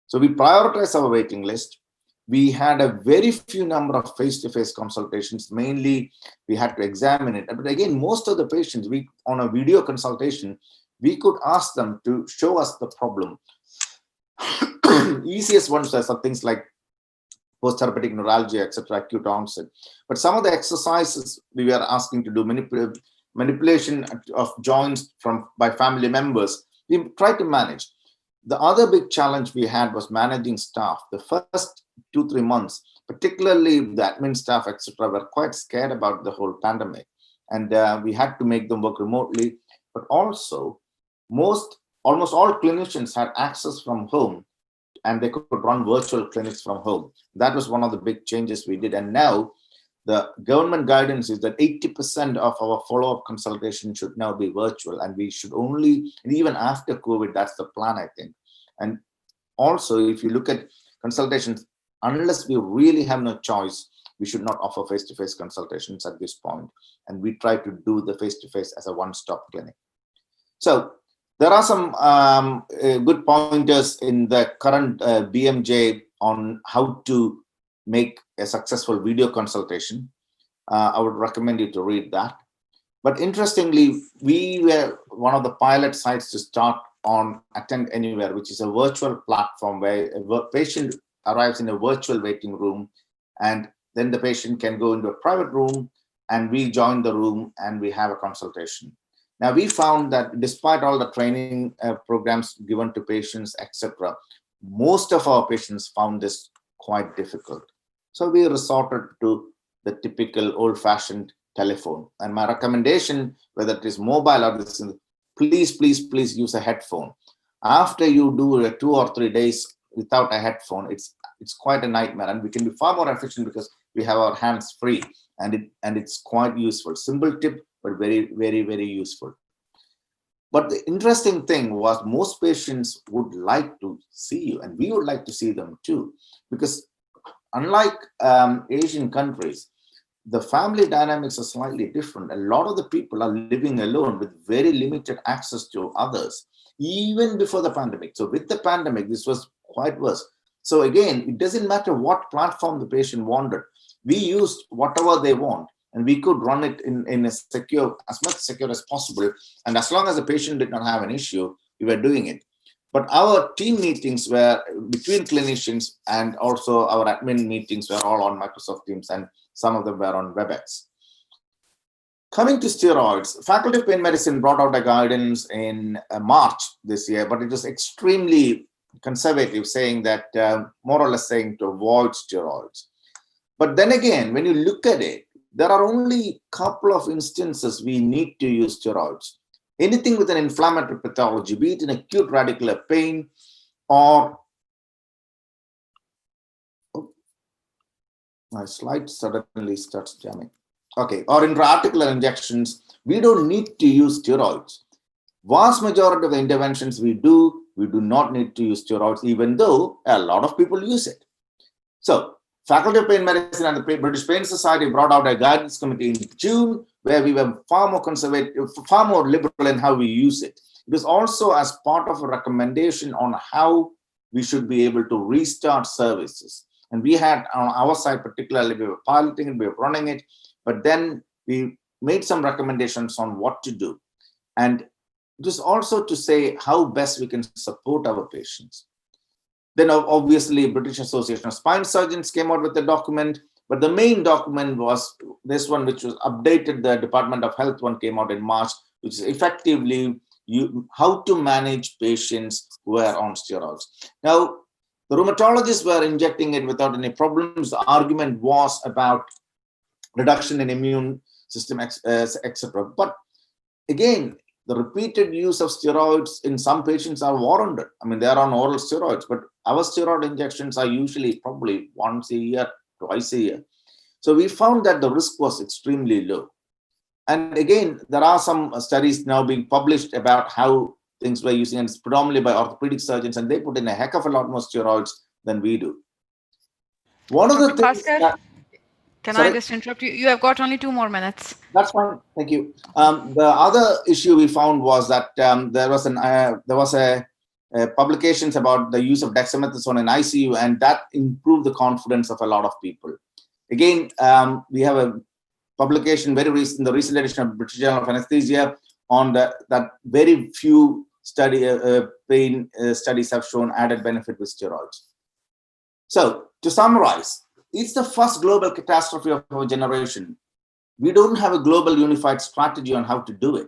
So we prioritize our waiting list. We had a very few number of face-to-face consultations. Mainly, we had to examine it. But again, most of the patients, on a video consultation, we could ask them to show us the problem. Easiest ones are some things like post-therapeutic neuralgia, etc., acute onset. But some of the exercises we were asking to do, manipulation of joints by family members, we tried to manage. The other big challenge we had was managing staff. The first 2-3 months, particularly the admin staff, etc., were quite scared about the whole pandemic. And we had to make them work remotely. But also, almost all clinicians had access from home, and they could run virtual clinics from home. That was one of the big changes we did. And now, the government guidance is that 80% of our follow-up consultation should now be virtual, and we should only, and even after COVID, that's the plan, I think. And also, if you look at consultations, unless we really have no choice, we should not offer face-to-face consultations at this point. And we try to do the face-to-face as a one-stop clinic. So there are some good pointers in the current BMJ on how to make a successful video consultation. I would recommend you to read that. But interestingly, we were one of the pilot sites to start on Attend Anywhere, which is a virtual platform where a patient arrives in a virtual waiting room, and then the patient can go into a private room, and we join the room and we have a consultation. Now, we found that despite all the training programs given to patients, etc., most of our patients found this quite difficult. So we resorted to the typical old-fashioned telephone. And my recommendation, whether it is mobile or this, please use a headphone. After you do 2 or 3 days without a headphone, it's quite a nightmare, and we can be far more efficient because we have our hands free, and it's quite useful. Simple tip, but very, very, very useful. But the interesting thing was most patients would like to see you, and we would like to see them too, because unlike Asian countries, the family dynamics are slightly different. A lot of the people are living alone with very limited access to others, even before the pandemic. So with the pandemic, this was quite worse. So again, it doesn't matter what platform the patient wanted. We used whatever they want, and we could run it in a secure, as much secure as possible. And as long as the patient did not have an issue, we were doing it. But our team meetings were between clinicians, and also our admin meetings were all on Microsoft Teams, and some of them were on WebEx. Coming to steroids, Faculty of Pain Medicine brought out a guidance in March this year, but it was extremely conservative, saying that more or less saying to avoid steroids. But then again, when you look at it, there are only a couple of instances we need to use steroids. Anything with an inflammatory pathology, be it in acute radicular pain, or my slide suddenly starts jamming. Okay, or intra-articular injections, we don't need to use steroids. Vast majority of the interventions we do not need to use steroids, even though a lot of people use it. So, Faculty of Pain Medicine and the British Pain Society brought out a guidance committee in June, where we were far more conservative, far more liberal in how we use it. It was also as part of a recommendation on how we should be able to restart services. And we had on our side, particularly, we were piloting it, we were running it, but then we made some recommendations on what to do. And it was also to say how best we can support our patients. Then obviously, British Association of Spine Surgeons came out with a document, but the main document was this one, which was updated. The Department of Health one came out in March, which is effectively how to manage patients who are on steroids. Now, the rheumatologists were injecting it without any problems. The argument was about reduction in immune system, etc. But again, the repeated use of steroids in some patients are warranted. I mean, they are on oral steroids, but our steroid injections are usually probably once a year, twice a year. So we found that the risk was extremely low. And again, there are some studies now being published about how things were using, and it's predominantly by orthopedic surgeons, and they put in a heck of a lot more steroids than we do. One of the things that, can I just interrupt you? You have got only 2 more minutes. That's fine. Thank you. The other issue we found was that there was a publications about the use of dexamethasone in ICU, and that improved the confidence of a lot of people. Again, we have a publication very recent, the recent edition of British Journal of Anesthesia, on that very few pain studies have shown added benefit with steroids. So to summarize, it's the first global catastrophe of our generation. We don't have a global unified strategy on how to do it.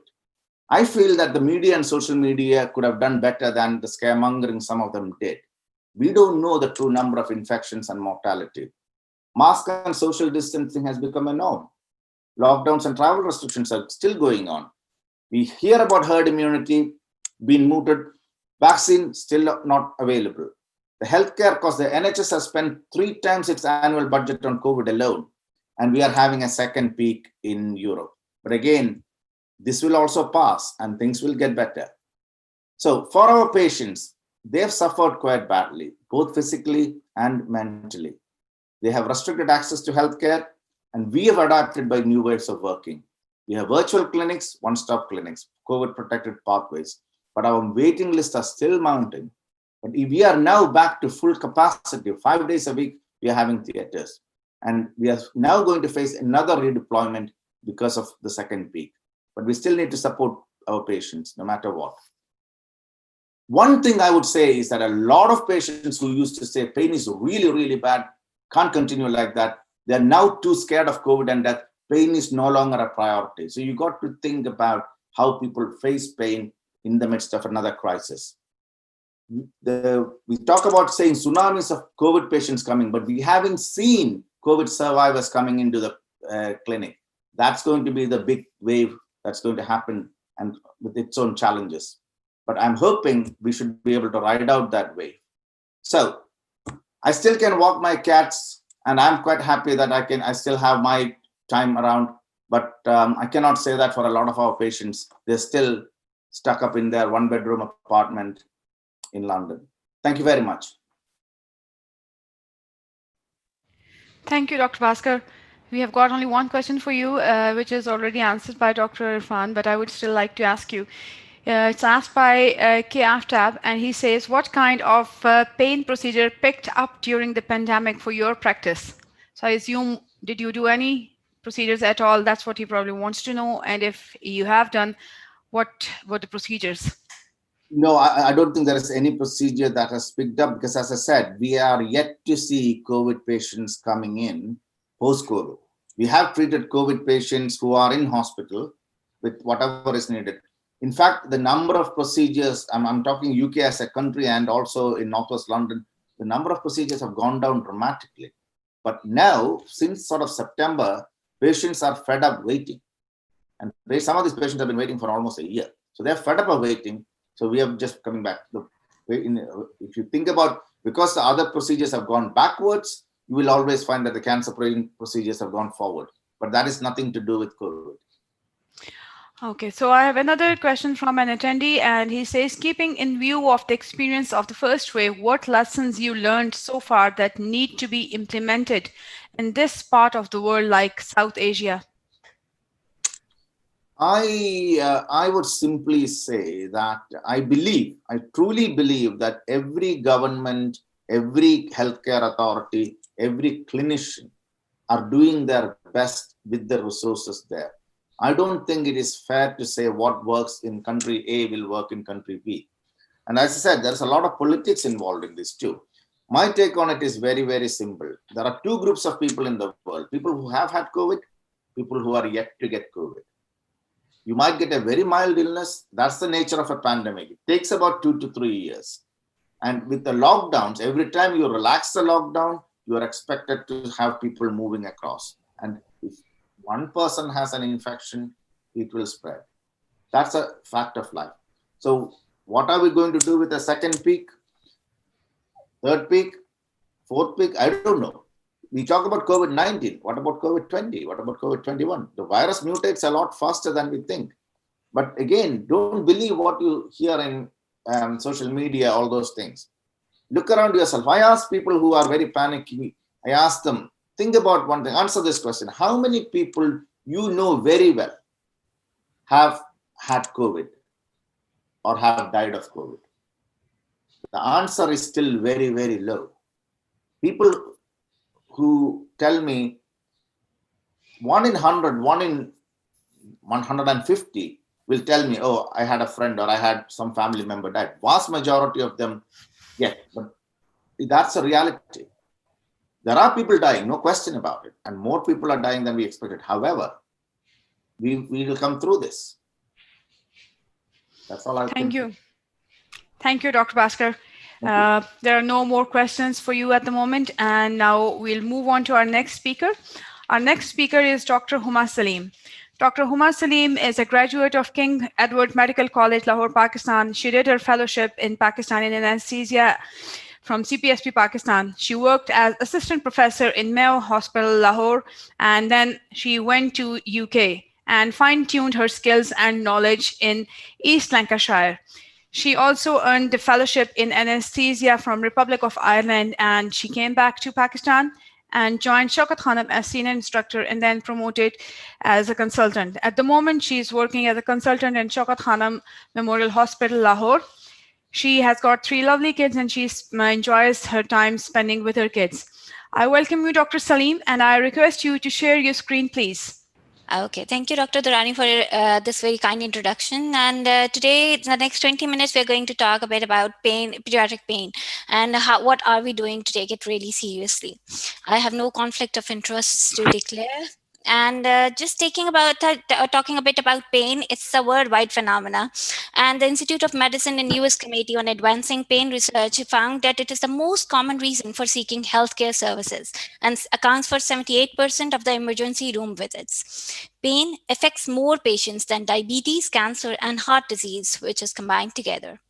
I feel that the media and social media could have done better than the scaremongering some of them did. We don't know the true number of infections and mortality. Mask and social distancing has become a norm. Lockdowns and travel restrictions are still going on. We hear about herd immunity being mooted, vaccine still not available. The healthcare cost, the NHS has spent 3 times its annual budget on COVID alone, and we are having a second peak in Europe. But again, this will also pass and things will get better. So for our patients, they've suffered quite badly, both physically and mentally. They have restricted access to healthcare, and we have adapted by new ways of working. We have virtual clinics, one-stop clinics, COVID-protected pathways, but our waiting lists are still mounting. But if we are now back to full capacity, 5 days a week, we are having theaters. And we are now going to face another redeployment because of the second peak. But we still need to support our patients, no matter what. One thing I would say is that a lot of patients who used to say pain is really, really bad, can't continue like that. They're now too scared of COVID and that pain is no longer a priority. So you got to think about how people face pain in the midst of another crisis. We talk about saying tsunamis of COVID patients coming, but we haven't seen COVID survivors coming into the clinic. That's going to be the big wave that's going to happen, and with its own challenges. But I'm hoping we should be able to ride out that wave. So I still can walk my cats, and I'm quite happy that I still have my time around, but I cannot say that for a lot of our patients. They're still stuck up in their 1-bedroom apartment in London. Thank you very much. Thank you, Dr. Bhaskar. We have got only one question for you, which is already answered by Dr. Irfan, but I would still like to ask you. It's asked by K. Aftab, and he says, what kind of pain procedure picked up during the pandemic for your practice? So I assume, did you do any procedures at all? That's what he probably wants to know. And if you have done, what were the procedures? No, I don't think there is any procedure that has picked up, because as I said, we are yet to see COVID patients coming in post-COVID. We have treated COVID patients who are in hospital with whatever is needed. In fact, the number of procedures, I'm talking UK as a country and also in Northwest London, the number of procedures have gone down dramatically. But now, since sort of September, patients are fed up waiting. And some of these patients have been waiting for almost a year. So they're fed up of waiting. So we are just coming back. The If you think about, because the other procedures have gone backwards, you will always find that the cancer procedures have gone forward. But that is nothing to do with COVID. Okay, so I have another question from an attendee, and he says, keeping in view of the experience of the first wave, what lessons you learned so far that need to be implemented in this part of the world like South Asia? I would simply say that I truly believe that every government, every healthcare authority, every clinician are doing their best with the resources there. I don't think it is fair to say what works in country A will work in country B. And as I said, there's a lot of politics involved in this too. My take on it is very, very simple. There are two groups of people in the world: people who have had COVID, people who are yet to get COVID. You might get a very mild illness. That's the nature of a pandemic. It takes about 2 to 3 years. And with the lockdowns, every time you relax the lockdown, you are expected to have people moving across. And if one person has an infection, it will spread. That's a fact of life. So what are we going to do with the second peak, third peak, fourth peak? I don't know. We talk about COVID-19. What about COVID-20? What about COVID-21? The virus mutates a lot faster than we think. But again, don't believe what you hear in social media, all those things. Look around yourself. I ask people who are very panicky, I ask them, think about one thing, answer this question. How many people you know very well have had COVID or have died of COVID? The answer is still very, very low. People who tell me 1 in 100, 1 in 150 will tell me, oh, I had a friend or I had some family member died. Vast majority of them, yes, but that's a reality. There are people dying, no question about it. And more people are dying than we expected. However, we will come through this. That's all I think. Thank you. Thank you, Dr. Bhaskar. There are no more questions for you at the moment. And now we'll move on to our next speaker. Our next speaker is Dr. Huma Salim. Dr. Huma Salim is a graduate of King Edward Medical College, Lahore, Pakistan. She did her fellowship in Pakistan in anesthesia from CPSP, Pakistan. She worked as assistant professor in Mayo Hospital, Lahore, and then she went to UK and fine-tuned her skills and knowledge in East Lancashire. She also earned the fellowship in anesthesia from Republic of Ireland, and she came back to Pakistan and joined Shaukat Khanum as senior instructor and then promoted as a consultant. At the moment, she's working as a consultant in Shaukat Khanum Memorial Hospital, Lahore. She has got 3 lovely kids and she enjoys her time spending with her kids. I welcome you, Dr. Salim, and I request you to share your screen, please. Okay, thank you, Dr. Durrani, for this very kind introduction. And today, in the next 20 minutes, we're going to talk a bit about pain, pediatric pain, and what are we doing to take it really seriously. I have no conflict of interests to declare. And just talking a bit about pain, it's a worldwide phenomena. And the Institute of Medicine and US Committee on Advancing Pain Research found that it is the most common reason for seeking healthcare services and accounts for 78% of the emergency room visits. Pain affects more patients than diabetes, cancer, and heart disease, which is combined together.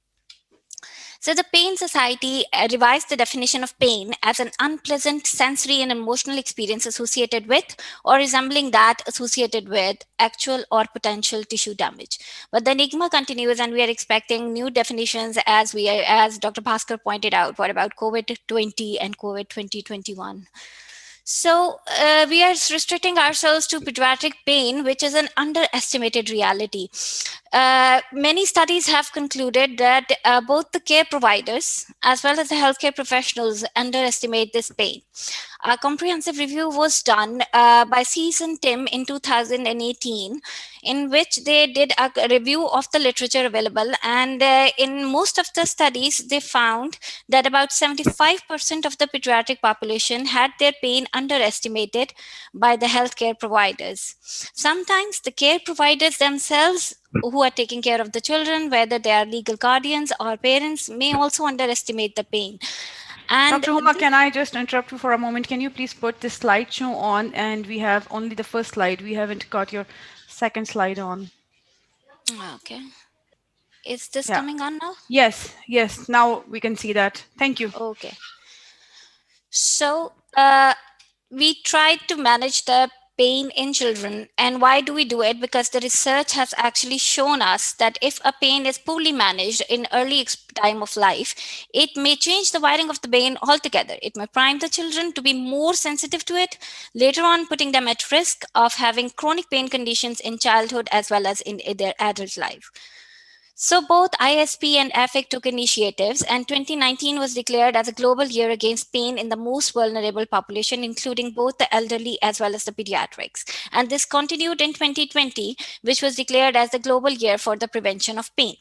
So the Pain Society revised the definition of pain as an unpleasant sensory and emotional experience associated with or resembling that associated with actual or potential tissue damage. But the enigma continues, and we are expecting new definitions as Dr. Bhaskar pointed out. What about COVID-20 and COVID-2021? So we are restricting ourselves to pediatric pain, which is an underestimated reality. Many studies have concluded that both the care providers as well as the healthcare professionals underestimate this pain. A comprehensive review was done by Cease and Tim in 2018, in which they did a review of the literature available. And in most of the studies, they found that about 75% of the pediatric population had their pain underestimated by the healthcare providers. Sometimes the care providers themselves who are taking care of the children, whether they are legal guardians or parents, may also underestimate the pain. And Dr. Huma, can I just interrupt you for a moment? Can you please put the slideshow on? And we have only the first slide. We haven't got your second slide on. Okay. Is this Yeah. coming on now? Yes, yes. Now we can see that. Thank you. Okay. So we tried to manage the pain in children. And why do we do it? Because the research has actually shown us that if a pain is poorly managed in early time of life, it may change the wiring of the brain altogether. It may prime the children to be more sensitive to it, later on putting them at risk of having chronic pain conditions in childhood as well as in their adult life. So both IASP and EFIC took initiatives, and 2019 was declared as a global year against pain in the most vulnerable population, including both the elderly as well as the pediatrics. And this continued in 2020, which was declared as the global year for the prevention of pain.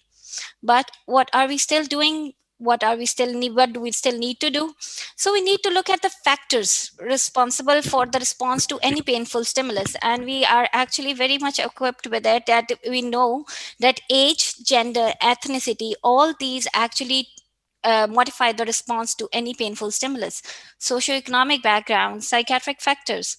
But what are we still doing? What do we still need to do? So we need to look at the factors responsible for the response to any painful stimulus, and we are actually very much equipped with it, that we know that age, gender, ethnicity, all these actually modify the response to any painful stimulus. Socioeconomic background, psychiatric factors,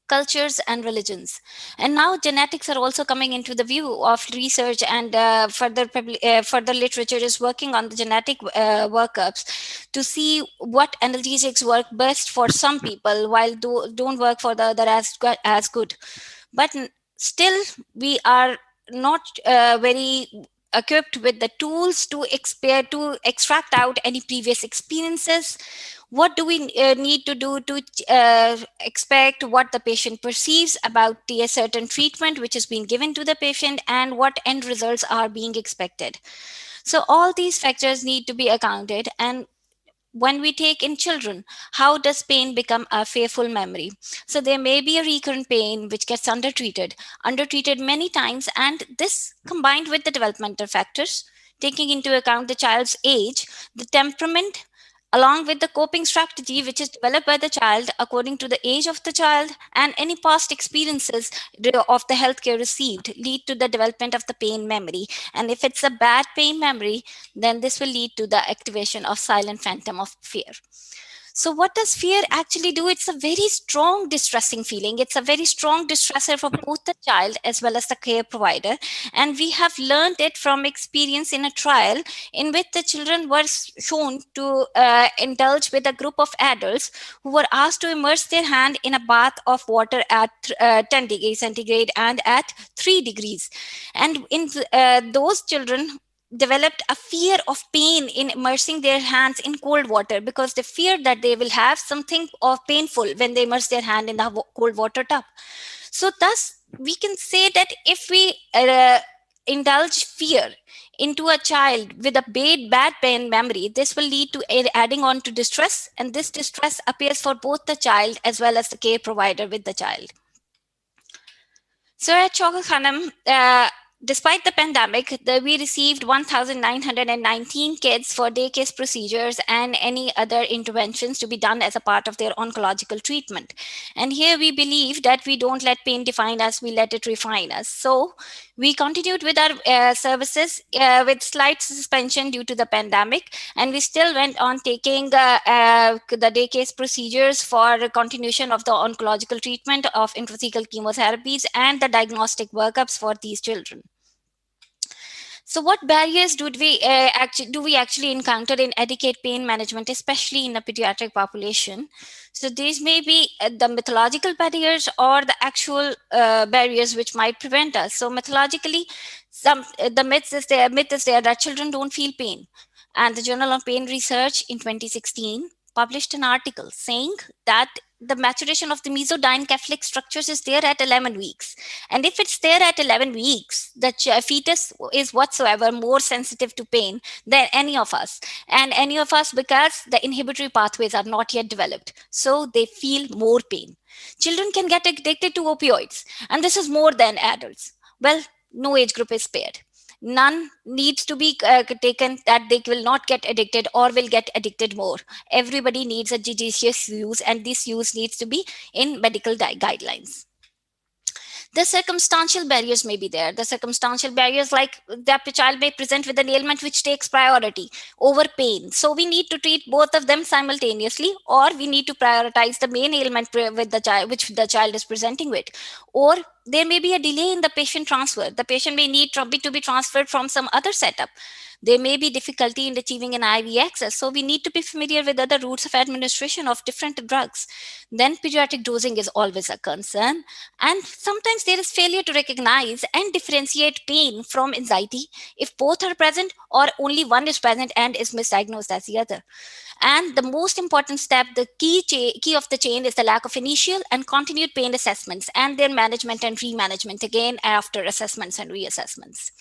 cultures, and religions. And now genetics are also coming into the view of research, and further literature is working on the genetic workups to see what analgesics work best for some people while don't work for the other as good. But still, we are not very equipped with the tools to extract out any previous experiences. What do we need to do to expect what the patient perceives about a certain treatment which is being given to the patient, and what end results are being expected? So all these factors need to be accounted. And when we take in children, how does pain become a fearful memory? So there may be a recurrent pain which gets undertreated many times, and this combined with the developmental factors, taking into account the child's age, the temperament, along with the coping strategy which is developed by the child according to the age of the child, and any past experiences of the healthcare received, lead to the development of the pain memory. And if it's a bad pain memory, then this will lead to the activation of silent phantom of fear. So what does fear actually do? It's a very strong distressing feeling. It's a very strong distressor for both the child as well as the care provider. And we have learned it from experience in a trial in which the children were shown to indulge with a group of adults who were asked to immerse their hand in a bath of water at 10 degrees centigrade and at 3 degrees. And in those children developed a fear of pain in immersing their hands in cold water, because they feared that they will have something of painful when they immerse their hand in the cold water tub. So thus we can say that if we indulge fear into a child with a bad pain memory, this will lead to adding on to distress, and this distress appears for both the child as well as the care provider with the child. So at Shaukat Khanum, despite the pandemic, we received 1,919 kids for day case procedures and any other interventions to be done as a part of their oncological treatment. And here we believe that we don't let pain define us, we let it refine us. So we continued with our services with slight suspension due to the pandemic, and we still went on taking the day case procedures for continuation of the oncological treatment of intrathecal chemotherapies and the diagnostic workups for these children. So what barriers do we actually encounter in adequate pain management, especially in the pediatric population? So these may be the methodological barriers or the actual barriers which might prevent us. So methodologically, the myth is there that children don't feel pain. And the Journal of Pain Research in 2016 published an article saying that the maturation of the mesodencephalic structures is there at 11 weeks. And if it's there at 11 weeks, the fetus is whatsoever more sensitive to pain than any of us. And any of us, because the inhibitory pathways are not yet developed. So they feel more pain. Children can get addicted to opioids, and this is more than adults. Well, no age group is spared. None needs to be taken that they will not get addicted or will get addicted more. Everybody needs a judicious use, and this use needs to be in medical guidelines. The circumstantial barriers may be there. The circumstantial barriers, like that the child may present with an ailment which takes priority over pain. So we need to treat both of them simultaneously, or we need to prioritize the main ailment with the child, which the child is presenting with. Or there may be a delay in the patient transfer. The patient may need to be transferred from some other setup. There may be difficulty in achieving an IV access. So we need to be familiar with other routes of administration of different drugs. Then pediatric dosing is always a concern. And sometimes there is failure to recognize and differentiate pain from anxiety if both are present or only one is present and is misdiagnosed as the other. And the most important step, the key of the chain, is the lack of initial and continued pain assessments and their management and remanagement again after assessments and reassessments.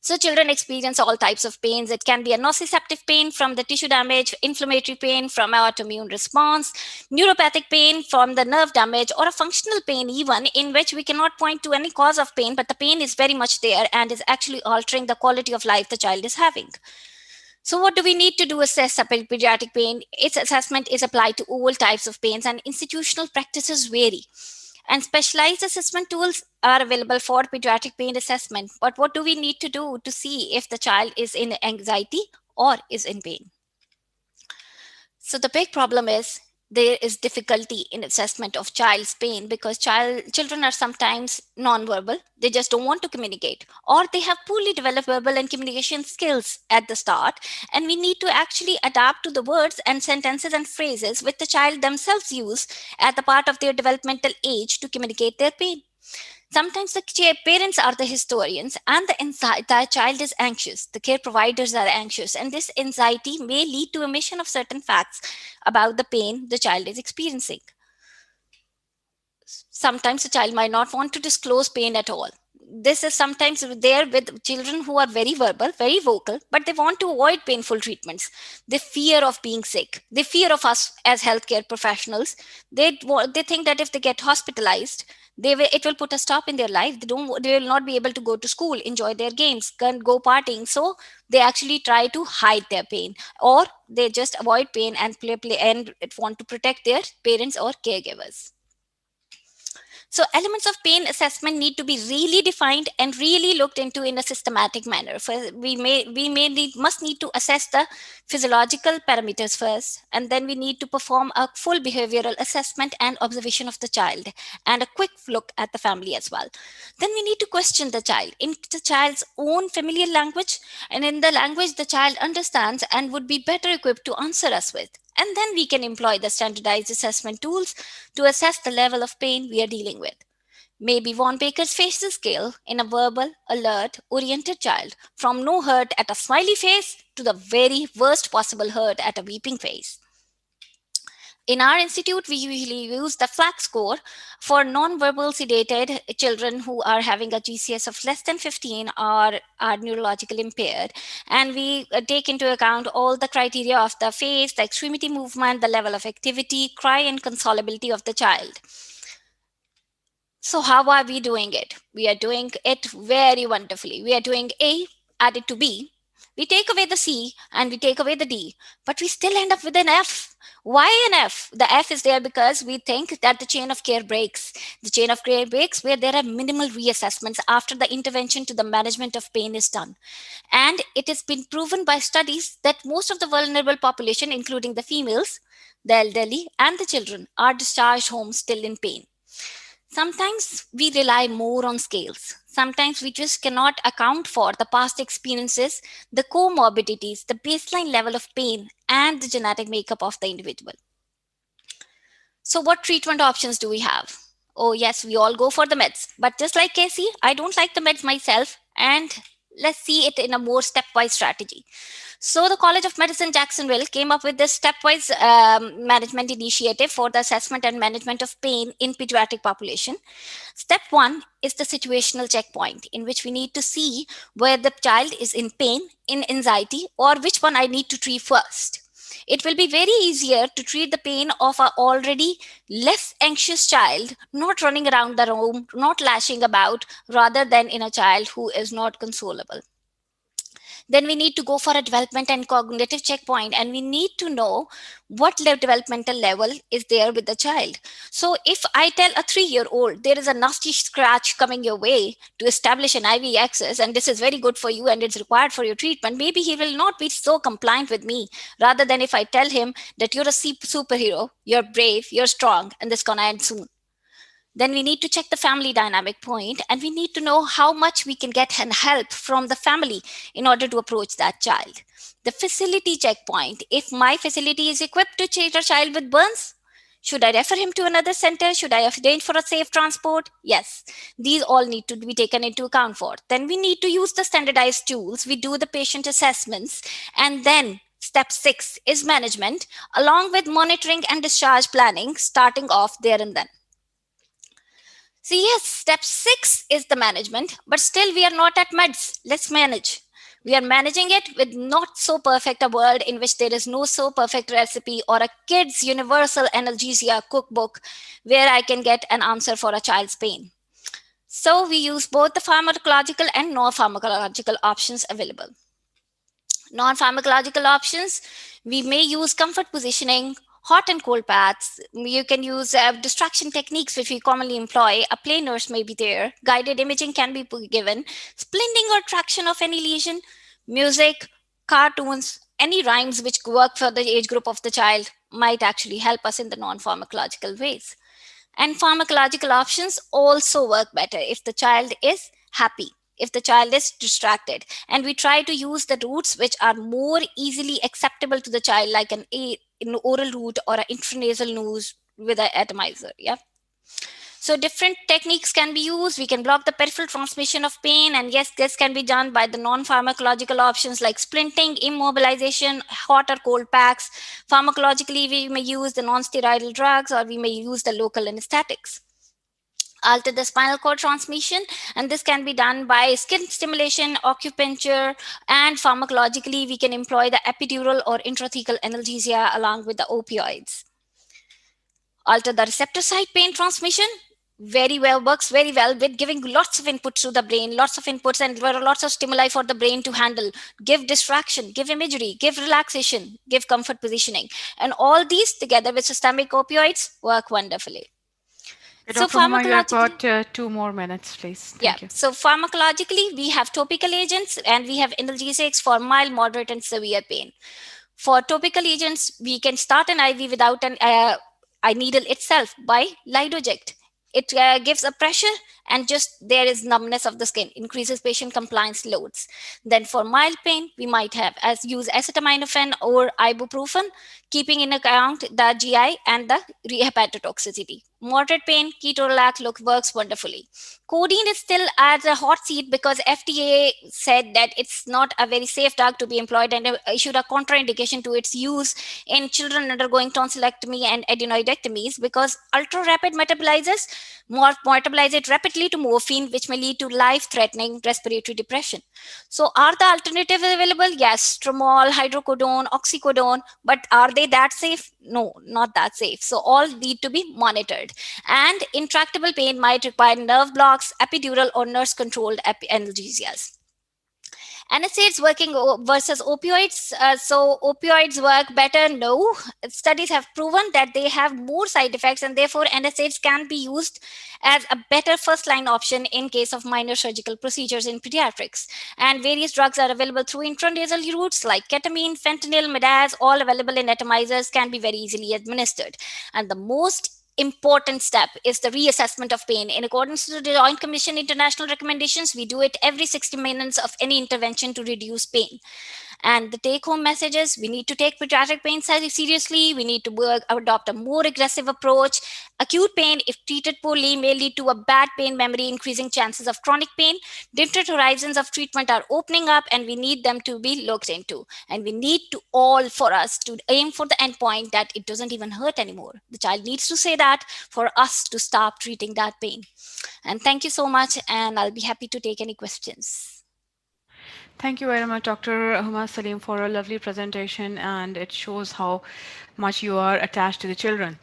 So children experience all types of pains. It can be a nociceptive pain from the tissue damage, inflammatory pain from autoimmune response, neuropathic pain from the nerve damage, or a functional pain even, in which we cannot point to any cause of pain, but the pain is very much there and is actually altering the quality of life the child is having. So what do we need to do assess a pediatric pain? Its assessment is applied to all types of pains, and institutional practices vary. And specialized assessment tools are available for pediatric pain assessment. But what do we need to do to see if the child is in anxiety or is in pain? So the big problem is there is difficulty in assessment of child's pain because children are sometimes nonverbal. They just don't want to communicate, or they have poorly developed verbal and communication skills at the start. And we need to actually adapt to the words and sentences and phrases which the child themselves use at the part of their developmental age to communicate their pain. Sometimes the parents are the historians and the child is anxious. The care providers are anxious, and this anxiety may lead to omission of certain facts about the pain the child is experiencing. Sometimes the child might not want to disclose pain at all. This is sometimes there with children who are very verbal, very vocal, but they want to avoid painful treatments. They fear of being sick. They fear of us as healthcare professionals. They think that if they get hospitalized, it will put a stop in their life. They will not be able to go to school, enjoy their games, go partying. So they actually try to hide their pain, or they just avoid pain and play and want to protect their parents or caregivers. So elements of pain assessment need to be really defined and really looked into in a systematic manner. First, we must need to assess the physiological parameters first, and then we need to perform a full behavioral assessment and observation of the child, and a quick look at the family as well. Then we need to question the child in the child's own familiar language and in the language the child understands and would be better equipped to answer us with. And then we can employ the standardized assessment tools to assess the level of pain we are dealing with. Maybe Von Baker's facial scale in a verbal, alert, oriented child, from no hurt at a smiley face to the very worst possible hurt at a weeping face. In our institute, we usually use the FLACC score for non-verbal sedated children who are having a GCS of less than 15 or are neurologically impaired. And we take into account all the criteria of the face, the extremity movement, the level of activity, cry, and consolability of the child. So how are we doing it? We are doing it very wonderfully. We are doing A added to B. We take away the C and we take away the D, but we still end up with an F. Why an F? The F is there because we think that the chain of care breaks. The chain of care breaks where there are minimal reassessments after the intervention to the management of pain is done. And it has been proven by studies that most of the vulnerable population, including the females, the elderly, and the children, are discharged home still in pain. Sometimes we rely more on scales. Sometimes we just cannot account for the past experiences, the comorbidities, the baseline level of pain, and the genetic makeup of the individual. So what treatment options do we have? Oh yes, we all go for the meds. But just like Casey, I don't like the meds myself. And let's see it in a more stepwise strategy. So the College of Medicine, Jacksonville came up with this stepwise management initiative for the assessment and management of pain in pediatric population. Step 1 is the situational checkpoint, in which we need to see where the child is in pain, in anxiety, or which one I need to treat first. It will be very easier to treat the pain of an already less anxious child, not running around the room, not lashing about, rather than in a child who is not consolable. Then we need to go for a development and cognitive checkpoint, and we need to know what developmental level is there with the child. So if I tell a 3-year-old there is a nasty scratch coming your way to establish an IV access, and this is very good for you and it's required for your treatment, maybe he will not be so compliant with me, rather than if I tell him that you're a superhero, you're brave, you're strong, and this gonna end soon. Then we need to check the family dynamic point, and we need to know how much we can get and help from the family in order to approach that child. The facility checkpoint, if my facility is equipped to treat a child with burns, should I refer him to another center? Should I arrange for a safe transport? Yes, these all need to be taken into account for. Then we need to use the standardized tools. We do the patient assessments, and then step 6 is management, along with monitoring and discharge planning, starting off there and then. So yes, step 6 is the management, but still we are not at meds. Let's manage. We are managing it with not so perfect a world in which there is no so perfect recipe or a kid's universal analgesia cookbook where I can get an answer for a child's pain. So we use both the pharmacological and non-pharmacological options available. Non-pharmacological options, we may use comfort positioning, hot and cold paths. You can use distraction techniques, which we commonly employ. A play nurse may be there. Guided imaging can be given. Splinting or traction of any lesion. Music, cartoons, any rhymes which work for the age group of the child might actually help us in the non-pharmacological ways. And pharmacological options also work better if the child is happy, if the child is distracted. And we try to use the routes which are more easily acceptable to the child, like an oral route or an intranasal nose with an atomizer. Yeah. So different techniques can be used. We can block the peripheral transmission of pain. And yes, this can be done by the non-pharmacological options like splinting, immobilization, hot or cold packs. Pharmacologically, we may use the non-steroidal drugs, or we may use the local anesthetics. Alter the spinal cord transmission, and this can be done by skin stimulation, acupuncture, and pharmacologically we can employ the epidural or intrathecal analgesia along with the opioids. Alter the receptor site pain transmission, works very well with giving lots of inputs to the brain, lots of inputs, and there are lots of stimuli for the brain to handle. Give distraction, give imagery, give relaxation, give comfort positioning, and all these together with systemic opioids work wonderfully. So pharmacologically, you have got 2 more minutes, please. Thank you. So pharmacologically, we have topical agents and we have analgesics for mild, moderate, and severe pain. For topical agents, we can start an IV without an needle itself by Lidoject. It gives a pressure and just there is numbness of the skin, increases patient compliance loads. Then for mild pain, we might have use acetaminophen or ibuprofen, keeping in account the GI and the hepatotoxicity. Moderate pain, ketorolac works wonderfully. Codeine is still at a hot seat because FDA said that it's not a very safe drug to be employed and issued a contraindication to its use in children undergoing tonsillectomy and adenoidectomies because ultra-rapid metabolizes metabolize it rapidly to morphine, which may lead to life-threatening respiratory depression. So are the alternatives available? Yes, Stromol, hydrocodone, oxycodone, but are they that safe? No, not that safe. So all need to be monitored. And intractable pain might require nerve blocks, epidural, or nurse-controlled analgesias. NSAIDs working versus opioids. So opioids work better? No. Studies have proven that they have more side effects and therefore NSAIDs can be used as a better first-line option in case of minor surgical procedures in pediatrics. And various drugs are available through intranasal routes like ketamine, fentanyl, midaz, all available in atomizers, can be very easily administered. And the most important step is the reassessment of pain. In accordance to the Joint Commission International recommendations, we do it every 60 minutes of any intervention to reduce pain. And the take-home message is we need to take pediatric pain seriously. We need to adopt a more aggressive approach. Acute pain, if treated poorly, may lead to a bad pain memory, increasing chances of chronic pain. Different horizons of treatment are opening up and we need them to be looked into. And we need to all for us to aim for the endpoint that it doesn't even hurt anymore. The child needs to say that for us to stop treating that pain. And thank you so much. And I'll be happy to take any questions. Thank you very much, Dr. Huma Salim, for a lovely presentation, and it shows how much you are attached to the children.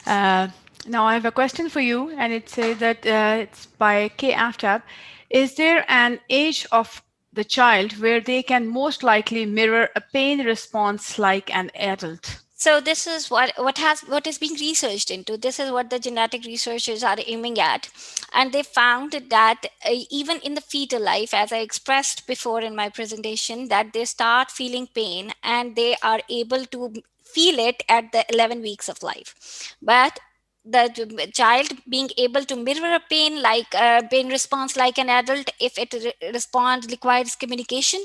Now I have a question for you, and it says that it's by K. Aftab. Is there an age of the child where they can most likely mirror a pain response like an adult? So this is what is being researched into. This is what the genetic researchers are aiming at, and they found that even in the fetal life, as I expressed before in my presentation, that they start feeling pain and they are able to feel it at the 11 weeks of life. But the child being able to mirror a pain response like an adult, if it responds requires communication,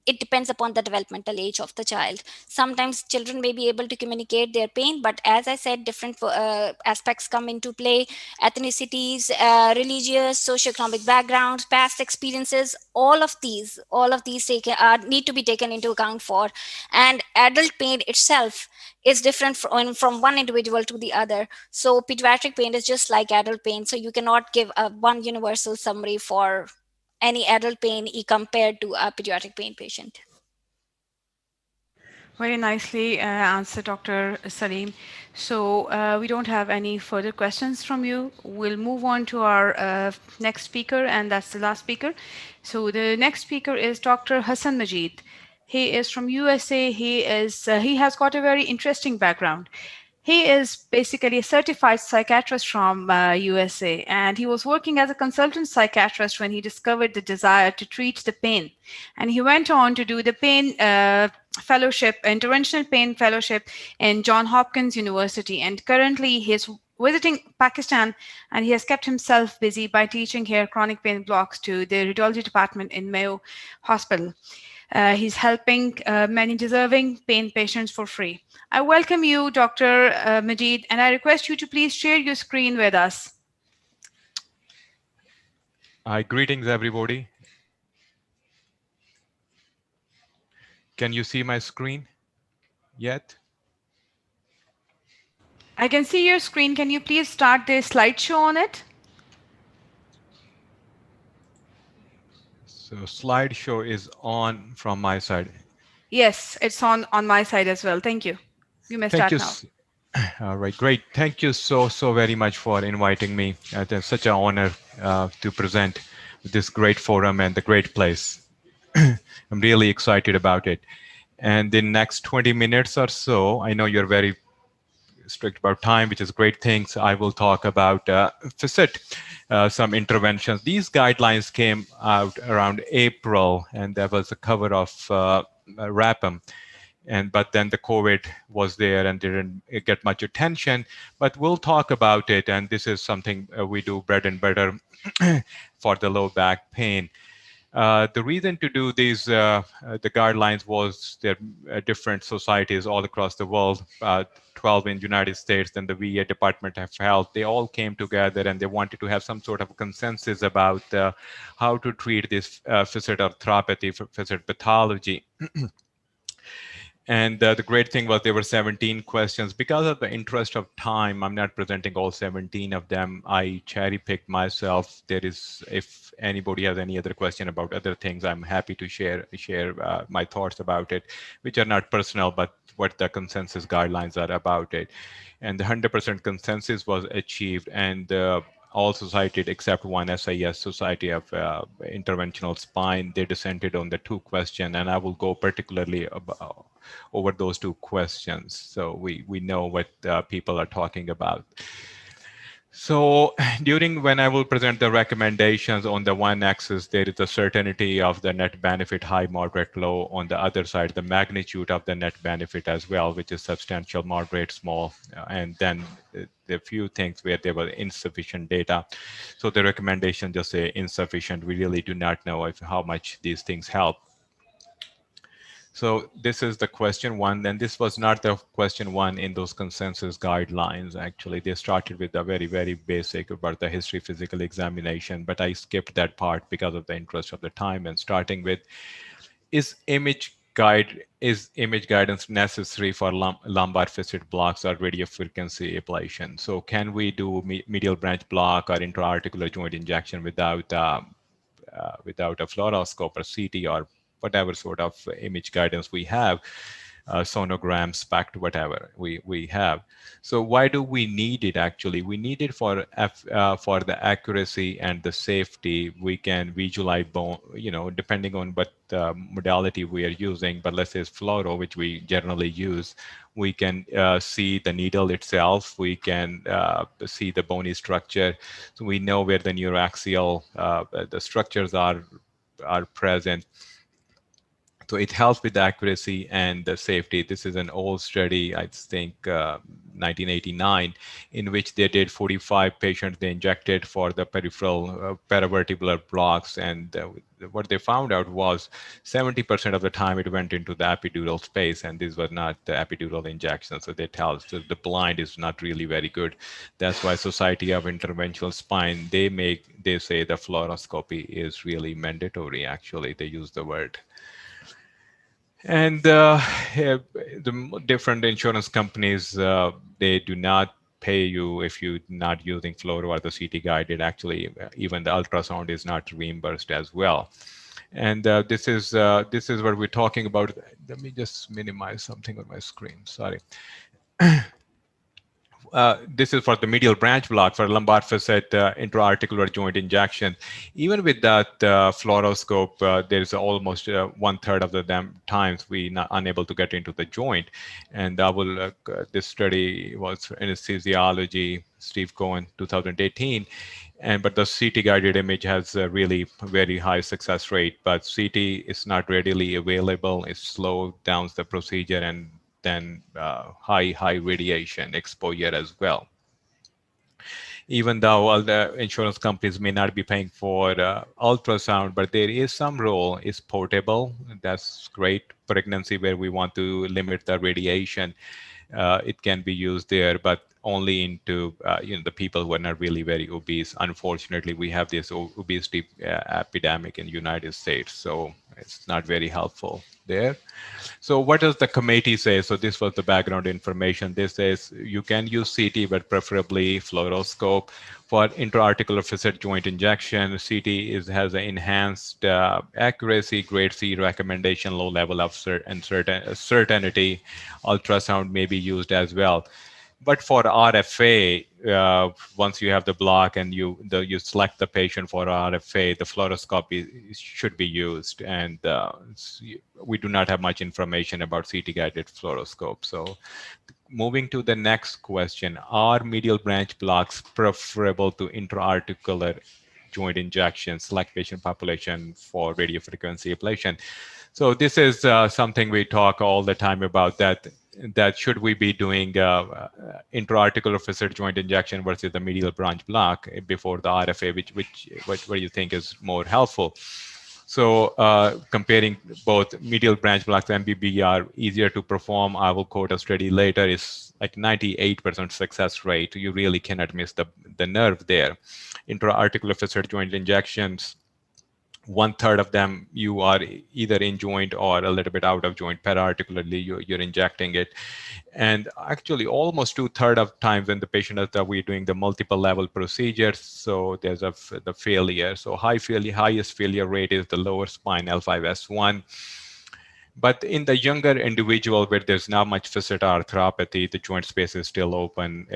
it depends upon the developmental age of the child. Sometimes children may be able to communicate their pain, but as I said, different aspects come into play: ethnicities, religious, socioeconomic backgrounds, past experiences. Need to be taken into account for. And adult pain itself is different from one individual to the other. So pediatric pain is just like adult pain. So you cannot give a one universal summary for any adult pain compared to a pediatric pain patient. Very nicely answered, Dr. Salim. So we don't have any further questions from you. We'll move on to our next speaker, and that's the last speaker. So the next speaker is Dr. Hassan Majid. He is from USA. He has got a very interesting background. He is basically a certified psychiatrist from USA, and he was working as a consultant psychiatrist when he discovered the desire to treat the pain. And he went on to do the pain fellowship, interventional pain fellowship in Johns Hopkins University. And currently he's visiting Pakistan, and he has kept himself busy by teaching here chronic pain blocks to the radiology department in Mayo Hospital. He's helping many deserving pain patients for free. I welcome you, Dr. Majid, and I request you to please share your screen with us. Hi, greetings, everybody. Can you see my screen yet? I can see your screen. Can you please start the slideshow on it? So slideshow is on from my side. Yes, it's on my side as well. Thank you. You may start now. All right, great. Thank you so very much for inviting me. It's such an honor to present this great forum and the great place. I'm really excited about it. And the next 20 minutes or so, I know you're very strict about time, which is great things. I will talk about FLACC, some interventions. These guidelines came out around April, and that was the cover of RAPM. But then the COVID was there and didn't get much attention. But we'll talk about it, and this is something we do bread and butter for the low back pain. The reason to do these, the guidelines was there are different societies all across the world, 12 in the United States, then the VA Department of Health. They all came together and they wanted to have some sort of consensus about how to treat this facet arthropathy, facet pathology. And the great thing was there were 17 questions. Because of the interest of time, I'm not presenting all 17 of them. I cherry-picked myself. There is, if anybody has any other question about other things, I'm happy to share my thoughts about it, which are not personal, but what the consensus guidelines are about it. And the 100% consensus was achieved, and all societies except one SIS, Society of Interventional Spine, they dissented on the 2 questions, and I will go particularly over those 2 questions, so we know what people are talking about. So when I will present the recommendations, on the one axis, there is the certainty of the net benefit, high, moderate, low. On the other side, the magnitude of the net benefit as well, which is substantial, moderate, small. And then the few things where there was insufficient data. So the recommendation just say insufficient. We really do not know how much these things help. So this is the question 1, and this was not the question 1 in those consensus guidelines. Actually, they started with a very, very basic about the history physical examination, but I skipped that part because of the interest of the time, and starting with, is image guidance necessary for lumbar facet blocks or radiofrequency ablation? So can we do medial branch block or intra-articular joint injection without a fluoroscope or CT or whatever sort of image guidance we have? sonogram, SPECT, whatever we have. So why do we need it actually? We need it for the accuracy and the safety. We can visualize bone, depending on what modality we are using, but let's say it's fluoro, which we generally use. We can see the needle itself. We can see the bony structure. So we know where the neuroaxial, the structures are present. So it helps with the accuracy and the safety. This is an old study, I think 1989, in which they did 45 patients they injected for the peripheral paravertebral blocks. And what they found out was 70% of the time it went into the epidural space, and this was not the epidural injection. So they tell us the blind is not really very good. That's why Society of Interventional Spine, they say the fluoroscopy is really mandatory. Actually, they use the word. And the different insurance companies, they do not pay you if you're not using fluoro or the CT guided. Actually, even the ultrasound is not reimbursed as well. And this is what we're talking about. Let me just minimize something on my screen. Sorry. This is for the medial branch block for lumbar facet intra-articular joint injection. Even with that fluoroscope, there's almost 1/3 of the times we not unable to get into the joint. And this study was anesthesiology, Steve Cohen, 2018. But the CT guided image has a really very high success rate, but CT is not readily available. It slows down the procedure, and then high radiation exposure as well. Even though all the insurance companies may not be paying for ultrasound, but there is some role. It's portable. That's great. Pregnancy, where we want to limit the radiation, it can be used there, but only into the people who are not really very obese. Unfortunately, we have this obesity epidemic in the United States, so it's not very helpful there. So what does the committee say? So this was the background information. This says you can use CT, but preferably fluoroscope. For intra-articular facet joint injection, CT has an enhanced accuracy, grade C recommendation, low level of certainty. Ultrasound may be used as well. But for RFA, once you have the block and you select the patient for RFA, the fluoroscopy should be used. And we do not have much information about CT-guided fluoroscope. So moving to the next question, are medial branch blocks preferable to intra-articular joint injection, select patient population for radiofrequency ablation? So this is something we talk all the time about, that should we be doing intra-articular facet joint injection versus the medial branch block before the RFA, what do you think is more helpful? So comparing both medial branch blocks, MBB, are easier to perform. I will quote a study later. It's like 98% success rate. You really cannot miss the nerve there. Intra-articular facet joint injections, 1/3 of them you are either in joint or a little bit out of joint. Para-articularly, you're injecting it. And actually almost 2/3 of times when the patient is that we're doing the multiple level procedures, so there's the failure. So highest failure rate is the lower spine L5-S1. But in the younger individual where there's not much facet arthropathy, the joint space is still open,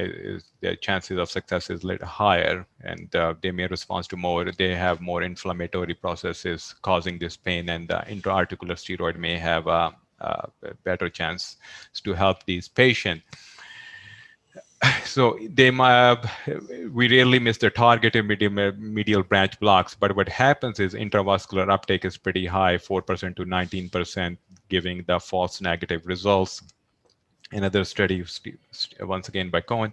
the chances of success is a little higher, and they may respond to more. They have more inflammatory processes causing this pain, and the intra-articular steroid may have a better chance to help these patients. So we rarely miss the targeted medial branch blocks, but what happens is intravascular uptake is pretty high, 4% to 19%, giving the false negative results. Another study, once again by Cohen,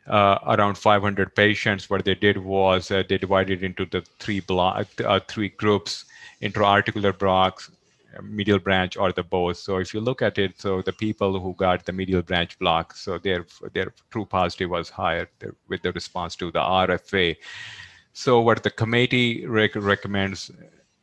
around 500 patients, what they did was they divided into the three groups, intra-articular blocks, medial branch, or the both. So if you look at it, so the people who got the medial branch block, so their true positive was higher with the response to the RFA. So what the committee recommends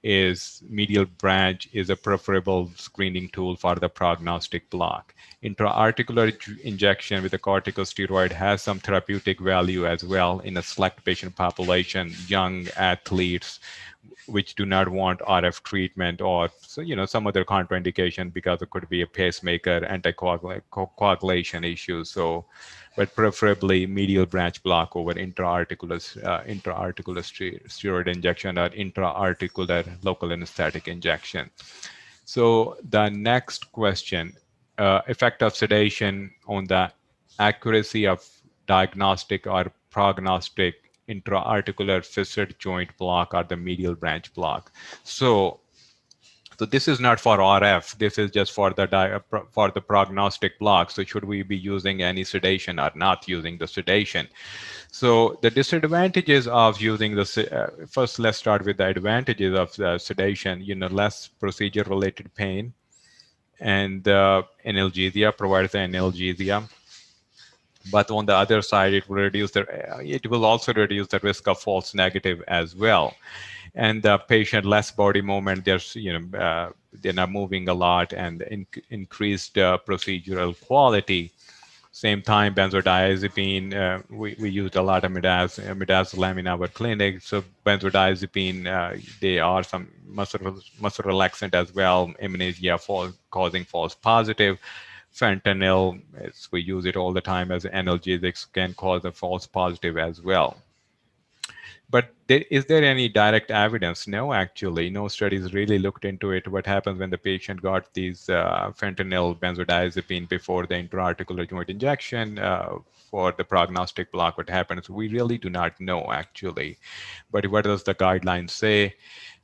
is medial branch is a preferable screening tool for the prognostic block. Intra-articular injection with a corticosteroid has some therapeutic value as well in a select patient population, young athletes which do not want RF treatment, or so, some other contraindication because it could be a pacemaker, anticoagulation issues. So, but preferably medial branch block over intra-articular steroid injection or intra-articular local anesthetic injection. So the next question, effect of sedation on the accuracy of diagnostic or prognostic intra-articular facet joint block or the medial branch block. So this is not for RF. This is just for the prognostic block. So should we be using any sedation or not using the sedation? So the disadvantages of using the first, let's start with the advantages of the sedation. Less procedure-related pain, and analgesia, provides the analgesia. But on the other side, it will also reduce the risk of false negative as well. And the patient less body movement, they're not moving a lot, and increased procedural quality. Same time, benzodiazepine, we used a lot of midazolam in our clinic. So benzodiazepine, they are some muscle relaxant as well. Amnesia causing false positive. Fentanyl, we use it all the time as analgesics, can cause a false positive as well. But is there any direct evidence? No, actually, no studies really looked into it. What happens when the patient got these fentanyl, benzodiazepine before the intra-articular joint injection for the prognostic block? What happens? We really do not know, actually. But what does the guidelines say?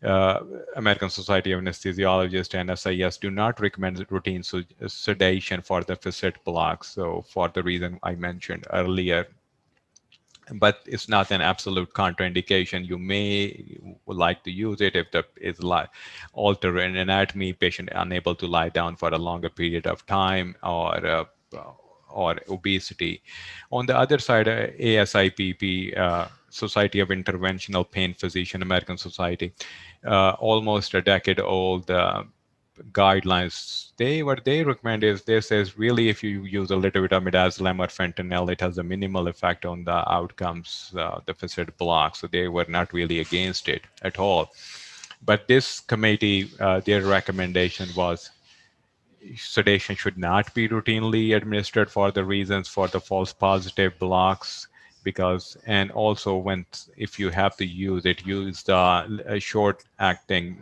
American Society of Anesthesiologists and SIS do not recommend routine sedation for the facet block. So for the reason I mentioned earlier. But it's not an absolute contraindication. You may like to use it if it's alter an anatomy, patient unable to lie down for a longer period of time, or obesity. On the other side, ASIPP, Society of Interventional Pain Physician, American Society, almost a decade old guidelines. What they recommend is, they says really if you use a little bit of midazolam or fentanyl, it has a minimal effect on the outcomes, the facet block. So they were not really against it at all. But this committee, their recommendation was sedation should not be routinely administered for the reasons for the false positive blocks. And also if you have to use it, use the short-acting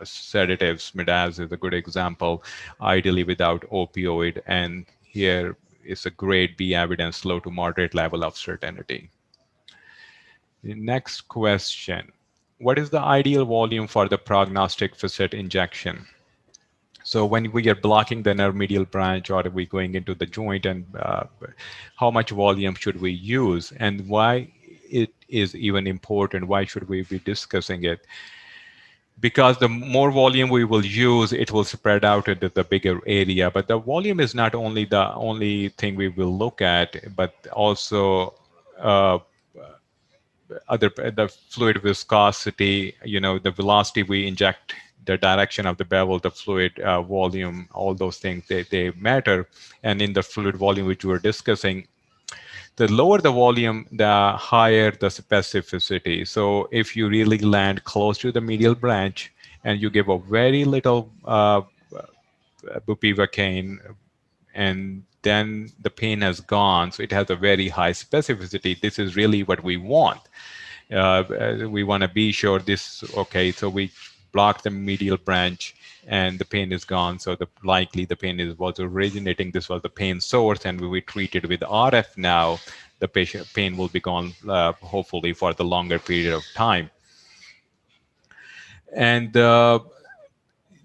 sedatives. Midaz is a good example, ideally without opioid. And here is a grade B evidence, low to moderate level of certainty. The next question, what is the ideal volume for the prognostic facet injection? So when we are blocking the nerve medial branch, or are we going into the joint, and how much volume should we use, and why it is even important? Why should we be discussing it? Because the more volume we will use, it will spread out into the bigger area. But the volume is not only the only thing we will look at, but also the fluid viscosity, the velocity we inject, the direction of the bevel, the fluid volume, all those things, they matter. And in the fluid volume which we were discussing, the lower the volume, the higher the specificity. So if you really land close to the medial branch and you give a very little bupivacaine, and then the pain has gone, so it has a very high specificity. This is really what we want. We want to be sure this, okay, so we block the medial branch and the pain is gone. So likely the pain was originating, this was the pain source, and we treat it with RF now, the pain will be gone, hopefully for the longer period of time. And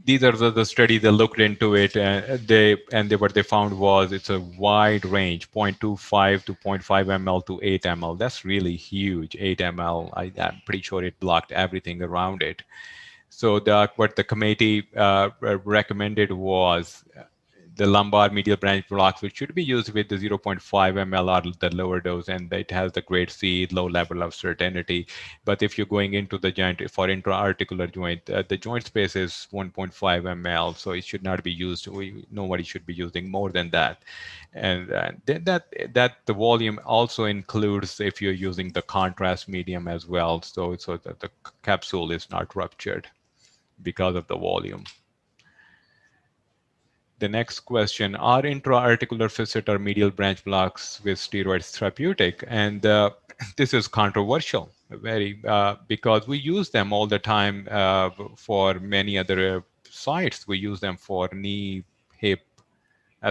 these are the studies that looked into it, and what they found was it's a wide range, 0.25 to 0.5 ml to 8 ml. That's really huge, 8 ml. I'm pretty sure it blocked everything around it. So what the committee recommended was the lumbar medial branch blocks, which should be used with the 0.5 ml or the lower dose, and it has the grade C, low level of certainty. But if you're going into the joint for intra-articular joint, the joint space is 1.5 ml, so it should not be used. Nobody should be using more than that. And then that the volume also includes if you're using the contrast medium as well, so that the capsule is not ruptured because of the volume. The next question, are intra-articular facet or medial branch blocks with steroids therapeutic? And this is controversial, very, because we use them all the time for many other sites. We use them for knee, hip,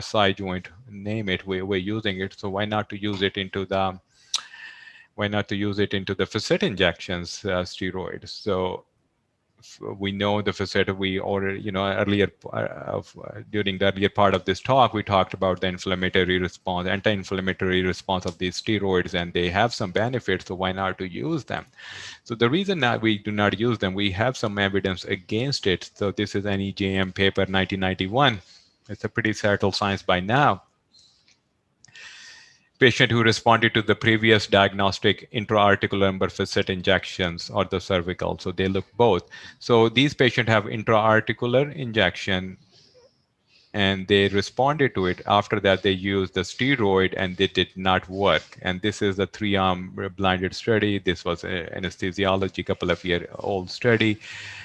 SI joint, name it, we're using it. So why not to use it into the facet injections, steroids? So we know the facet, we already, earlier during the earlier part of this talk, we talked about the inflammatory response, anti-inflammatory response of these steroids, and they have some benefits, so why not to use them? So the reason that we do not use them, we have some evidence against it. So this is NEJM paper 1991. It's a pretty settled science by now. Patient who responded to the previous diagnostic intra-articular lumbar facet injections or the cervical. So they look both. So these patients have intra-articular injection and they responded to it. After that, they used the steroid and it did not work. And this is a 3-arm blinded study. This was an anesthesiology, couple of year old study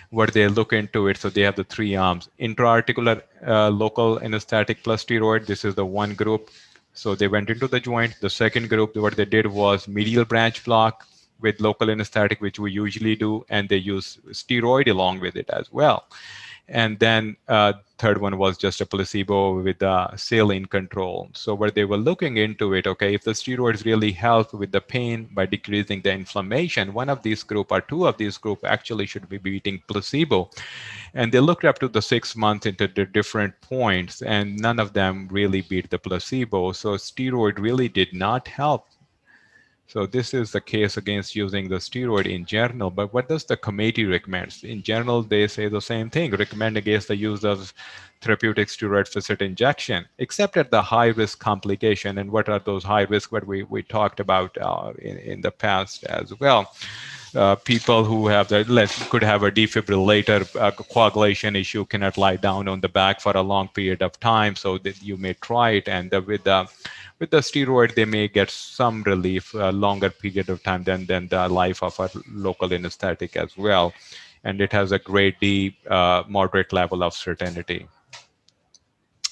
where they look into it. So they have the 3 arms, intra-articular local anesthetic plus steroid. This is the one group. So they went into the joint. The second group, what they did was medial branch block with local anesthetic, which we usually do, and they use steroid along with it as well. And then third one was just a placebo with a saline control. So where they were looking into it, okay, if the steroids really help with the pain by decreasing the inflammation, one of these group or 2 of these group actually should be beating placebo. And they looked up to the 6 months into the different points, and none of them really beat the placebo. So steroid really did not help. So this is the case against using the steroid in general, but what does the committee recommend? In general, they say the same thing, recommend against the use of therapeutic steroid facet injection, except at the high risk complication. And what are those high risk, what we talked about in the past as well. People who have could have a defibrillator coagulation issue, cannot lie down on the back for a long period of time, so that you may try it. And with the steroid, they may get some relief, a longer period of time than the life of a local anesthetic as well. And it has a grade D moderate level of certainty.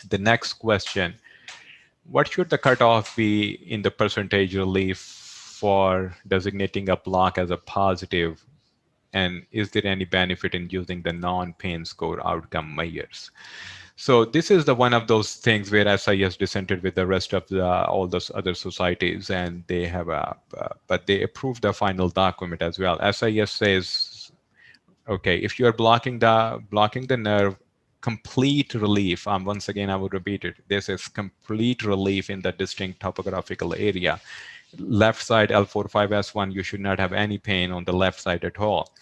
The next question, what should the cutoff be in the percentage relief for designating a block as a positive? And is there any benefit in using the non-pain score outcome measures? So this is the one of those things where SIS dissented with the rest of all those other societies, and they have but they approved the final document as well. SIS says, okay, if you are blocking the nerve, complete relief. Once again, I would repeat it. This is complete relief in the distinct topographical area. Left side L45S1, you should not have any pain on the left side at all.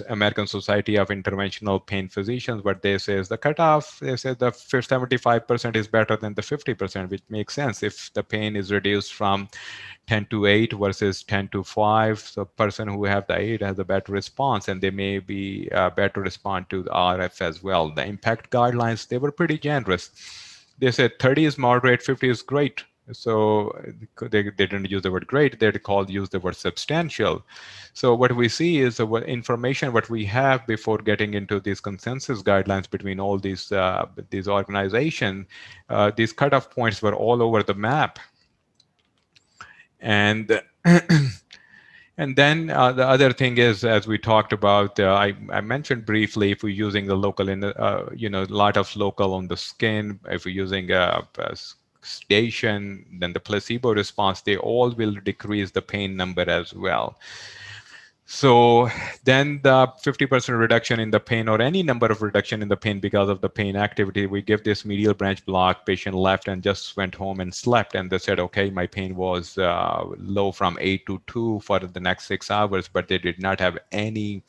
American Society of Interventional Pain Physicians, what they say is the cutoff, they say the 75% is better than the 50%, which makes sense. If the pain is reduced from 10 to 8 versus 10 to 5, so person who have the 8 has a better response, and they may be better respond to the RF as well. The impact guidelines, they were pretty generous. They said 30 is moderate, 50 is great. So they didn't use the word great, they use the word substantial. So what we see is the information what we have before getting into these consensus guidelines between all these organizations, these cutoff points were all over the map. And and then the other thing is, as we talked about, I mentioned briefly, if we're using the local, a lot of local on the skin, if we're using sedation, then the placebo response, they all will decrease the pain number as well. So then the 50% reduction in the pain, or any number of reduction in the pain because of the pain activity, we give this medial branch block, patient left and just went home and slept, and they said, okay, my pain was low from 8 to 2 for the next 6 hours, but they did not have any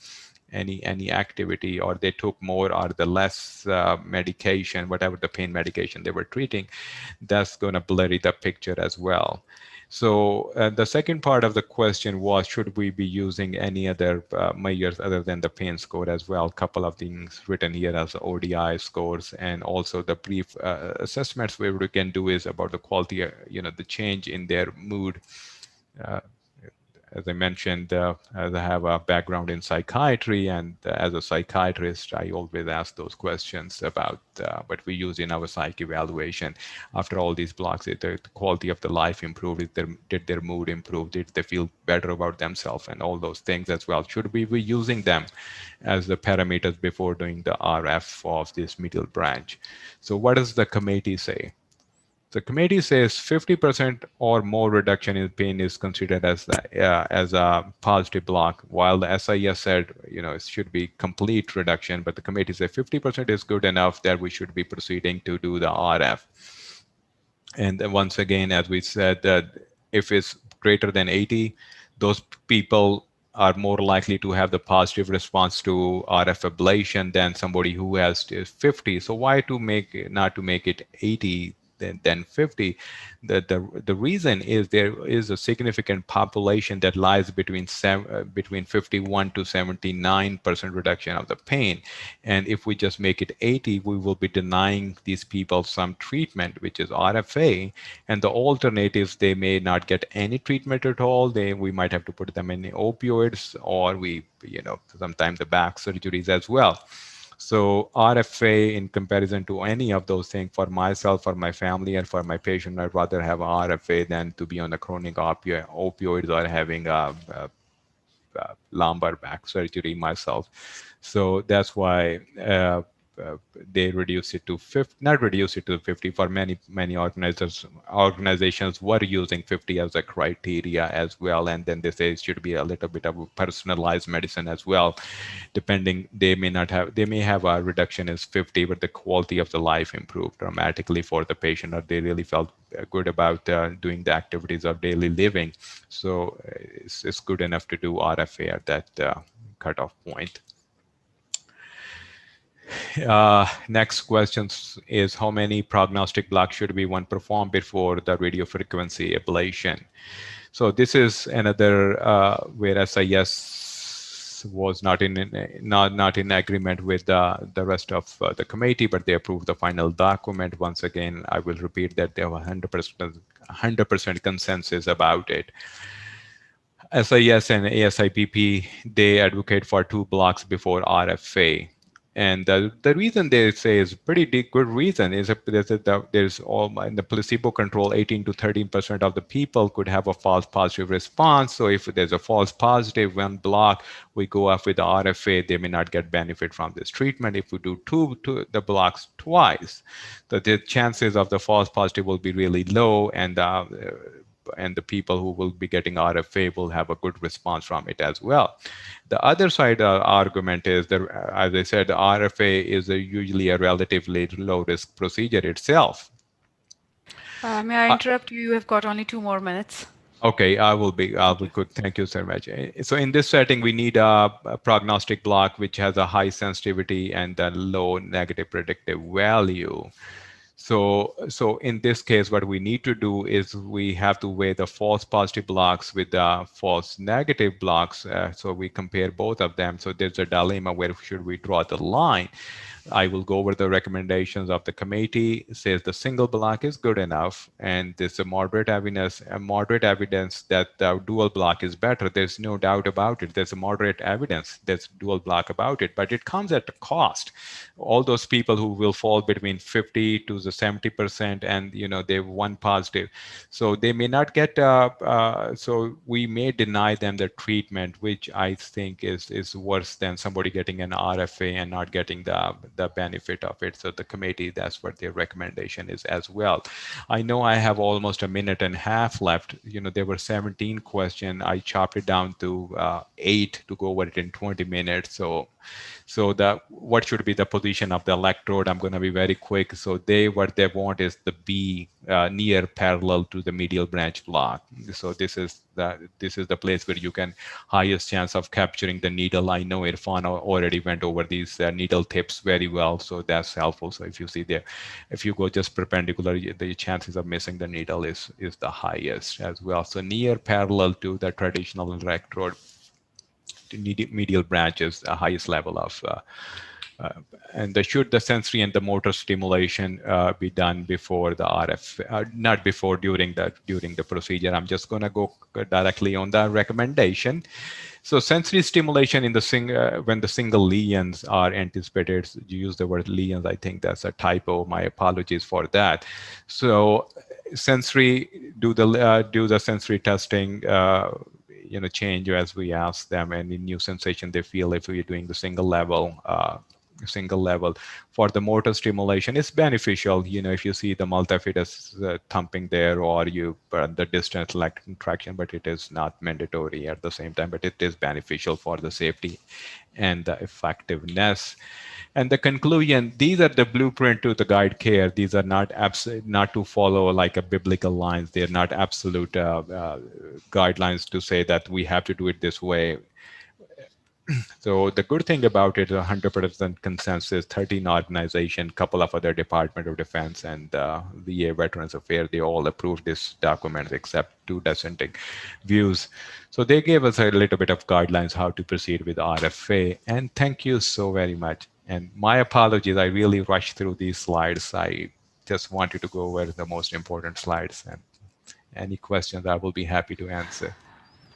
any activity, or they took more or the less medication, whatever the pain medication they were treating, that's going to blurry the picture as well. So the second part of the question was, should we be using any other measures other than the pain score as well? A couple of things written here as ODI scores, and also the brief assessments where we can do is about the quality, the change in their mood. As I mentioned, as I have a background in psychiatry, and as a psychiatrist, I always ask those questions about what we use in our psych evaluation. After all these blocks, did the quality of the life improve? Did their mood improve? Did they feel better about themselves? And all those things as well. Should we be using them as the parameters before doing the RF of this middle branch? So what does the committee say? The committee says 50% or more reduction in pain is considered as a positive block, while the SIS said, it should be complete reduction, but the committee said 50% is good enough that we should be proceeding to do the RF. And then once again, as we said, that if it's greater than 80, those people are more likely to have the positive response to RF ablation than somebody who has 50. So why not to make it 80? Than 50. The reason is there is a significant population that lies between 51 to 79% reduction of the pain, and if we just make it 80, we will be denying these people some treatment, which is RFA, and the alternatives, they may not get any treatment at all. We might have to put them in opioids, or sometimes the back surgeries as well. So RFA, in comparison to any of those things, for myself, for my family, and for my patient, I'd rather have RFA than to be on a chronic opioids or having a lumbar back surgery myself. So that's why they reduce it to 50, not reduce it to 50. For many organizations were using 50 as a criteria as well, and then they say it should be a little bit of a personalized medicine as well. Depending, they may have a reduction as 50, but the quality of the life improved dramatically for the patient, or they really felt good about doing the activities of daily living. So it's good enough to do RFA at that cutoff point. Next question is, how many prognostic blocks should one perform before the radiofrequency ablation? So this is another where SIS was not in agreement with the rest of the committee, but they approved the final document. Once again, I will repeat that they have 100% consensus about it. SIS and ASIPP, they advocate for 2 blocks before RFA. And the reason they say is pretty good reason is that there's all in the placebo control, 18 to 13% of the people could have a false positive response. So if there's a false positive, 1 block, we go off with the RFA, they may not get benefit from this treatment. If we do the blocks twice, the chances of the false positive will be really low, and the people who will be getting RFA will have a good response from it as well. The other side argument is that, as I said, RFA is usually a relatively low-risk procedure itself. May I interrupt you? You have got only 2 more minutes. Okay, I'll be good. Thank you so much. So in this setting, we need a prognostic block which has a high sensitivity and a low negative predictive value. So in this case, what we need to do is we have to weigh the false positive blocks with the false negative blocks. So we compare both of them. So there's a dilemma, where should we draw the line? I will go over the recommendations of the committee. It says the single block is good enough, and there's a moderate evidence that the dual block is better. There's no doubt about it. There's a moderate evidence that's dual block about it, but it comes at a cost. All those people who will fall between 50 to the 70%, and they have 1 positive, so they may not get. So we may deny them the treatment, which I think is worse than somebody getting an RFA and not getting the benefit of it. So the committee, that's what their recommendation is as well. I know I have almost a minute and a half left. There were 17 questions. I chopped it down to 8 to go over it in 20 minutes. So So what should be the position of the electrode? I'm going to be very quick. So what they want is the B near parallel to the medial branch block. So this is the place where you can highest chance of capturing the needle. I know Irfan already went over these needle tips very well, so that's helpful. So if you see there, if you go just perpendicular, the chances of missing the needle is the highest as well. So near parallel to the traditional electrode, medial branch is the highest level of and should the sensory and the motor stimulation be done before the RF, not before, during the procedure. I'm just going to go directly on the recommendation. So sensory stimulation in the when the single lesions are anticipated, you use the word lesions, I think that's a typo, my apologies for that. So sensory, do the sensory testing, change as we ask them any new sensation they feel if we're doing the single level. For the motor stimulation, it's beneficial. If you see the multifidus thumping there, or you burn the distant electric interaction, but it is not mandatory at the same time, but it is beneficial for the safety and the effectiveness. And the conclusion, these are the blueprint to the guide care. These are not to follow like a biblical lines. They're not absolute guidelines to say that we have to do it this way. So the good thing about it is 100% consensus, 13 organization, couple of other Department of Defense and VA Veterans Affairs, they all approved this document except 2 dissenting views. So they gave us a little bit of guidelines how to proceed with RFA. And thank you so very much. And my apologies, I really rushed through these slides. I just wanted to go over the most important slides. And any questions, I will be happy to answer.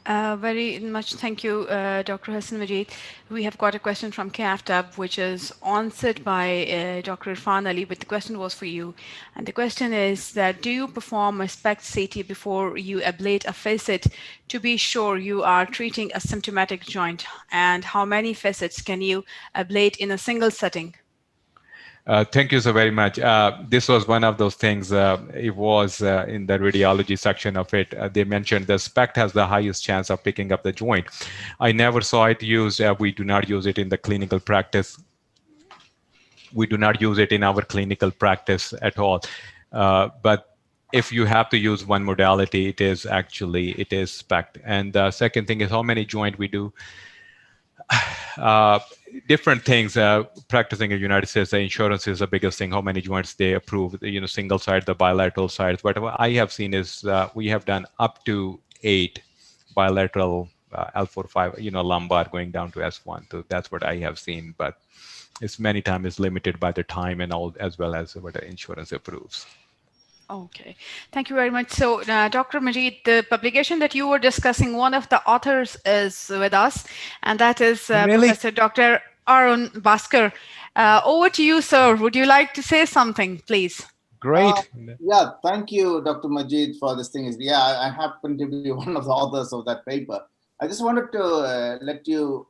Very much thank you, Dr. Hassan Majid. We have got a question from KAFTAB, which is answered by Dr. Irfan Ali, but the question was for you. And the question is that, do you perform a SPECT CT before you ablate a facet to be sure you are treating a symptomatic joint? And how many facets can you ablate in a single setting? Thank you so very much. This was one of those things, it was in the radiology section of it. They mentioned the SPECT has the highest chance of picking up the joint. I never saw it used. We do not use it in the clinical practice. We do not use it in our clinical practice at all. But if you have to use one modality, it is SPECT. And the second thing is how many joint we do. Different things. Practicing in the United States, the insurance is the biggest thing. How many joints they approve? Single side, the bilateral sides. What I have seen is we have done up to 8 bilateral L4-5, lumbar going down to S1. So that's what I have seen. But it's many times is limited by the time and all, as well as what the insurance approves. Okay, thank you very much. So, Dr. Majid, the publication that you were discussing, one of the authors is with us, and that is Really? Professor Dr. Arun Bhaskar. Over to you, sir. Would you like to say something, please? Great. Yeah, thank you, Dr. Majid, for this thing. Yeah, I happen to be one of the authors of that paper. I just wanted to let you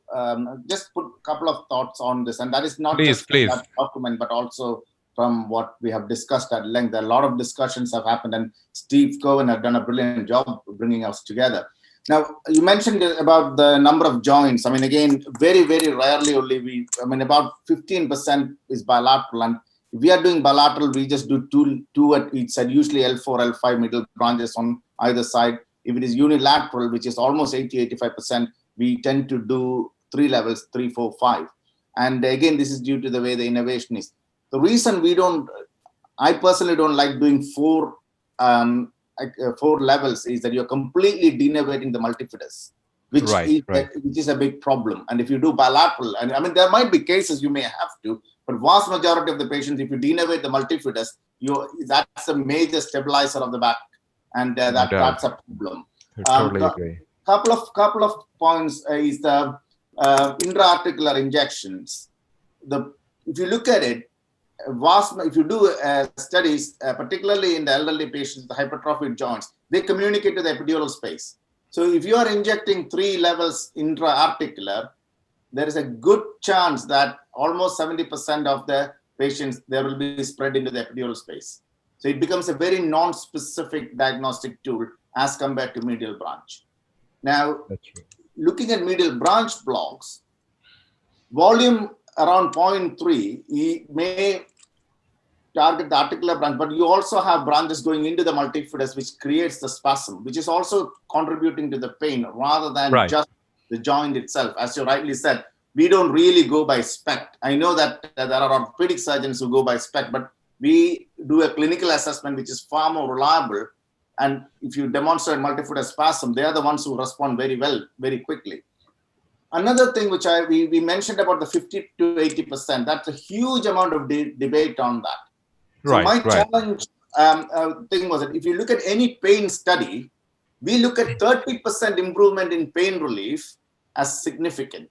just put a couple of thoughts on this, and that is not just that document, but also from what we have discussed at length. A lot of discussions have happened, and Steve Cohen has done a brilliant job bringing us together. Now, you mentioned about the number of joints. I mean, again, very, very rarely only about 15% is bilateral. And if we are doing bilateral, we just do two at each side, usually L4, L5 middle branches on either side. If it is unilateral, which is almost 80-85%, we tend to do 3 levels, 3, 4, 5. And again, this is due to the way the innovation is. The reason I personally don't like doing 4 levels is that you're completely denervating the multifidus, which is a big problem. And if you do bilateral, and I mean, there might be cases you may have to, but vast majority of the patients, if you denervate the multifidus, that's a major stabilizer of the back, and that's a problem. Totally agree. Couple of points is the intra-articular injections. If you look at it, if you do studies, particularly in the elderly patients, the hypertrophic joints, they communicate to the epidural space. So if you are injecting 3 levels intra-articular, there is a good chance that almost 70% of the patients, there will be spread into the epidural space. So it becomes a very non-specific diagnostic tool as compared to medial branch. Now, looking at medial branch blocks, volume around 0.3, he may target the articular branch, but you also have branches going into the multifidus, which creates the spasm, which is also contributing to the pain rather than just the joint itself. As you rightly said, we don't really go by SPECT. I know that there are orthopedic surgeons who go by SPECT, but we do a clinical assessment, which is far more reliable. And if you demonstrate multifidus spasm, they are the ones who respond very well, very quickly. Another thing which we mentioned about the 50 to 80%, that's a huge amount of debate on that. So my challenge thing was that if you look at any pain study, we look at 30% improvement in pain relief as significant.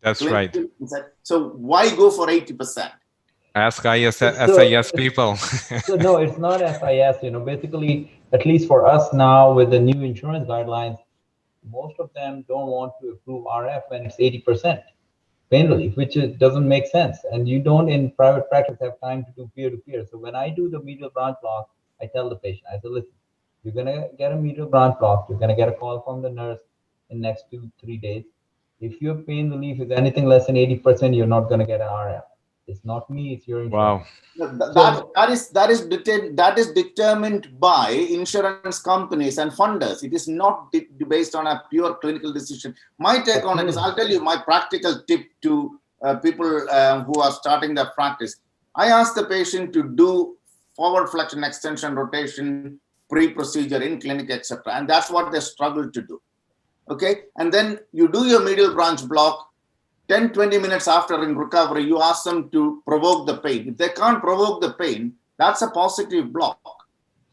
That's right. So why go for 80%? Ask SIS people. So no, it's not SIS. Basically, at least for us now with the new insurance guidelines, most of them don't want to approve RF when it's 80% pain relief, which doesn't make sense. And you don't in private practice have time to do peer-to-peer. So when I do the medial branch block, I tell the patient, I say, listen, you're going to get a medial branch block. You're going to get a call from the nurse in the next 2-3 days. If your pain relief is anything less than 80%, you're not going to get an RF. It's not me, it's your insurance. Wow. That is determined by insurance companies and funders. It is not based on a pure clinical decision. My take on it is, I'll tell you my practical tip to people who are starting their practice. I ask the patient to do forward flexion, extension, rotation, pre-procedure in clinic, etc. And that's what they struggle to do. Okay, and then you do your medial branch block. 10-20 minutes after in recovery, you ask them to provoke the pain. If they can't provoke the pain, that's a positive block.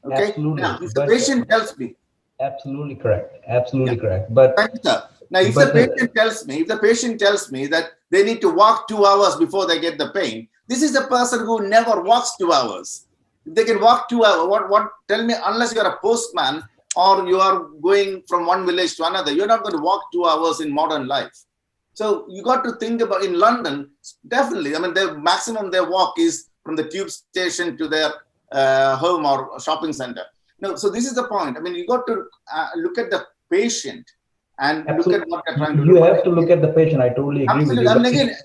Okay. Absolutely. Now, if the patient tells me, absolutely correct. Absolutely correct. But thank you, sir. Now, if the patient tells me that they need to walk 2 hours before they get the pain, this is a person who never walks 2 hours. If they can walk 2 hours, what? Tell me, unless you are a postman or you are going from one village to another, you're not going to walk 2 hours in modern life. So you got to think about, in London, definitely, I mean, the maximum their walk is from the tube station to their home or shopping center. No, so this is the point. I mean, you got to look at the patient and look at what they're trying to do. You have to look at the patient. I totally agree with you. I mean, again,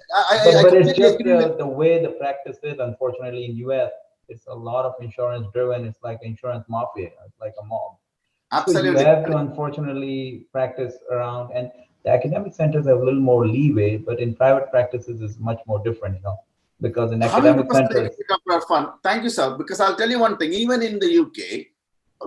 but it's just the way the practice is, unfortunately, in US, it's a lot of insurance driven. It's like insurance mafia. It's like a mob. Absolutely. So you have to, unfortunately, practice around, and the academic centers have a little more leeway, but in private practices is much more different, because in academic centers. Thank you, sir. Because I'll tell you one thing, even in the UK,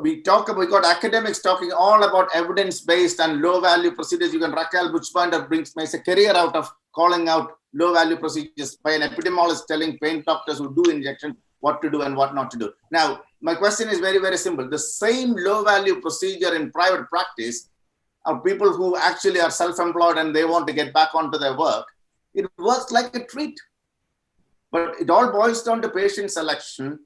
we got academics talking all about evidence-based and low-value procedures. You can Raquel Buchbinder makes a career out of calling out low-value procedures by an epidemiologist telling pain doctors who do injection what to do and what not to do. Now, my question is very, very simple. The same low-value procedure in private practice are people who actually are self-employed and they want to get back onto their work. It works like a treat. But it all boils down to patient selection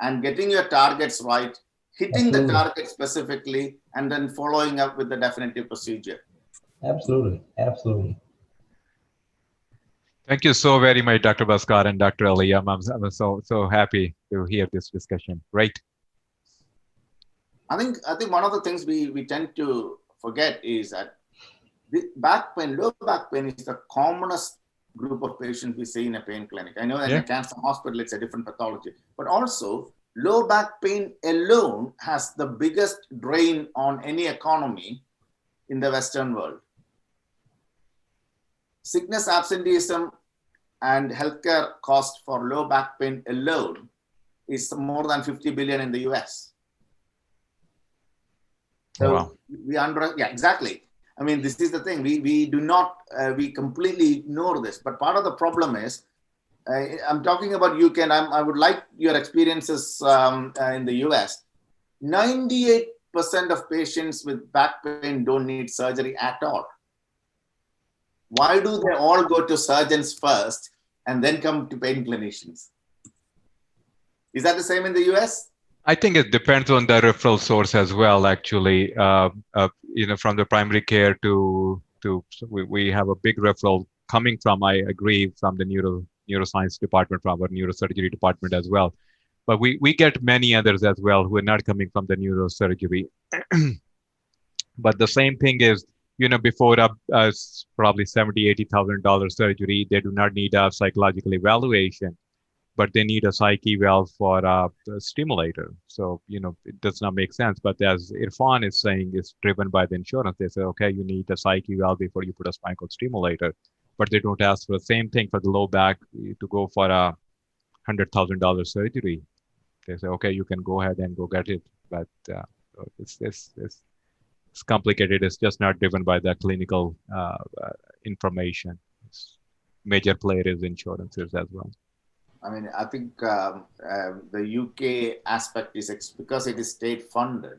and getting your targets right, hitting the target specifically, and then following up with the definitive procedure. Absolutely. Absolutely. Thank you so very much, Dr. Bhaskar and Dr. Ali. I'm so happy to hear this discussion. Great. I think one of the things we tend to forget is that back pain, low back pain is the commonest group of patients we see in a pain clinic. I know that in a cancer hospital, it's a different pathology, but also low back pain alone has the biggest drain on any economy in the Western world. Sickness, absenteeism, and healthcare cost for low back pain alone is more than 50 billion in the US. So exactly. I mean, this is the thing. We do not, we completely ignore this. But part of the problem is, I'm talking about UK, and I would like your experiences in the US. 98% of patients with back pain don't need surgery at all. Why do they all go to surgeons first and then come to pain clinicians? Is that the same in the US? I think it depends on the referral source as well, actually. From the primary care to we have a big referral coming from, I agree, from the neuroscience department, from our neurosurgery department as well. But we get many others as well who are not coming from the neurosurgery. But the same thing is, before probably $70,000-$80,000 surgery, they do not need a psychological evaluation, but they need a psych eval for a stimulator. So, it does not make sense. But as Irfan is saying, it's driven by the insurance. They say, okay, you need a psych eval before you put a spinal cord stimulator, but they don't ask for the same thing for the low back to go for a $100,000 surgery. They say, okay, you can go ahead and go get it. But it's complicated. It's just not driven by the clinical information. Major player is insurances as well. I mean, I think the UK aspect is because it is state funded.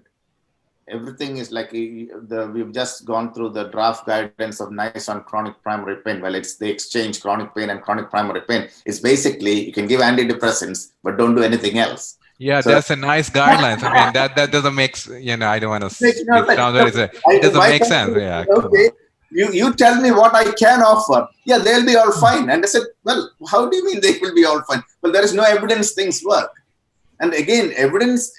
Everything is like we've just gone through the draft guidance of NICE on chronic primary pain. Well, it's the exchange chronic pain and chronic primary pain. It's basically you can give antidepressants, but don't do anything else. Yeah, so, that's a nice guidelines. I mean, that doesn't make, I don't want to, it doesn't make sense. Yeah. Okay. You tell me what I can offer. Yeah, they'll be all fine. And I said, well, how do you mean they will be all fine? Well, there is no evidence things work. And again, evidence,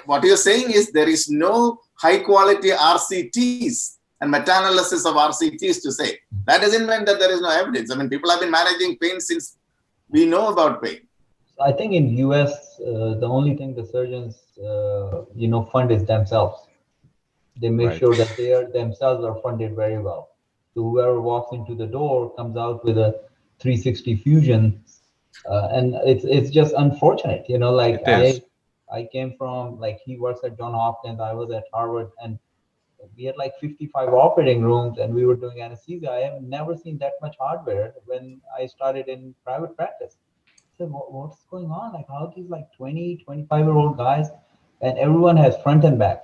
what you're saying is there is no high quality RCTs and meta-analysis of RCTs to say. That doesn't mean that there is no evidence. I mean, people have been managing pain since we know about pain. I think in US, the only thing the surgeons, fund is themselves. They make sure that they themselves are funded very well. So whoever walks into the door comes out with a 360 fusion, and it's just unfortunate. I came from, he works at Johns Hopkins, I was at Harvard, and we had 55 operating rooms, and we were doing anesthesia. I have never seen that much hardware when I started in private practice. So what's going on? How these 20, 25-year-old guys, and everyone has front and back.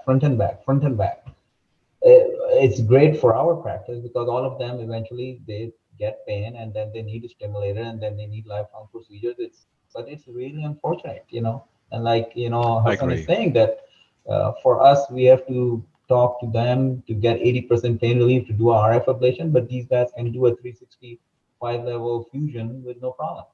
It's great for our practice because all of them eventually they get pain and then they need a stimulator and then they need lifelong procedures. But it's really unfortunate, And Hassan is saying that for us, we have to talk to them to get 80% pain relief to do a RF ablation, but these guys can do a 365 level fusion with no problem.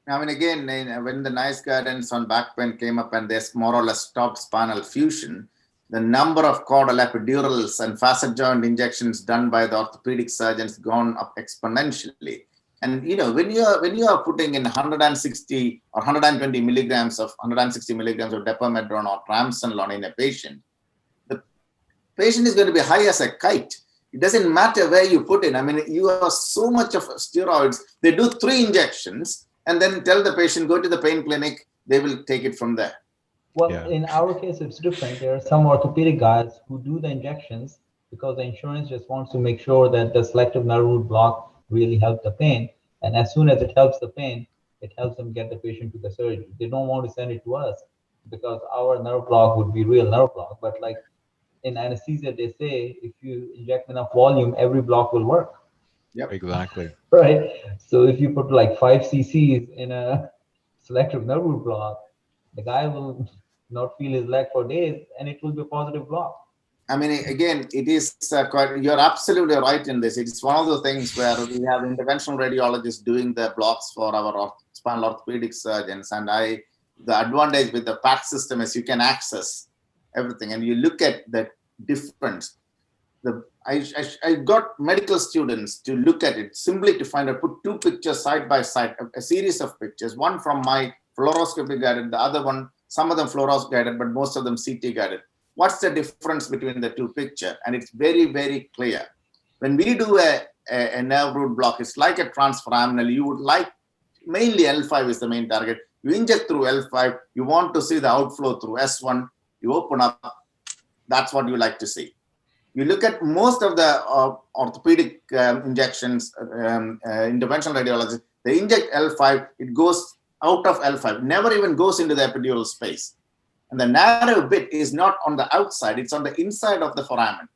I mean, again, when the NICE guidance on back pain came up and there's more or less stopped spinal fusion, the number of caudal epidurals and facet joint injections done by the orthopedic surgeons gone up exponentially. And when you are putting in 160 or 120 milligrams of 160 milligrams of depamedrone or triamcinolone in a patient, the patient is going to be high as a kite. It doesn't matter where you put it. I mean, you have so much of steroids. They do 3 injections and then tell the patient, go to the pain clinic. They will take it from there. Well, in our case, it's different. There are some orthopedic guys who do the injections because the insurance just wants to make sure that the selective nerve root block really helps the pain. And as soon as it helps the pain, it helps them get the patient to the surgery. They don't want to send it to us because our nerve block would be real nerve block. But in anesthesia, they say if you inject enough volume, every block will work. Yep, exactly. Right. So if you put 5 cc's in a selective nerve root block, the guy will not feel his leg for days, and it will be a positive block. I mean, again, it is you're absolutely right in this. It's one of the things where we have interventional radiologists doing the blocks for our spinal orthopedic surgeons. And the advantage with the PACS system is you can access everything. And you look at the difference. I got medical students to look at it simply to find out, put 2 pictures side by side, a series of pictures, one from my fluoroscopy guided, the other one, some of them fluoros guided, but most of them CT guided. What's the difference between the 2 pictures? And it's very, very clear. When we do a nerve root block, it's like a transforaminal. You would mainly L5 is the main target. You inject through L5, you want to see the outflow through S1, you open up, that's what you like to see. You look at most of the orthopedic injections, interventional radiology, they inject L5, it goes out of L5, never even goes into the epidural space. And the narrow bit is not on the outside, it's on the inside of the foramen,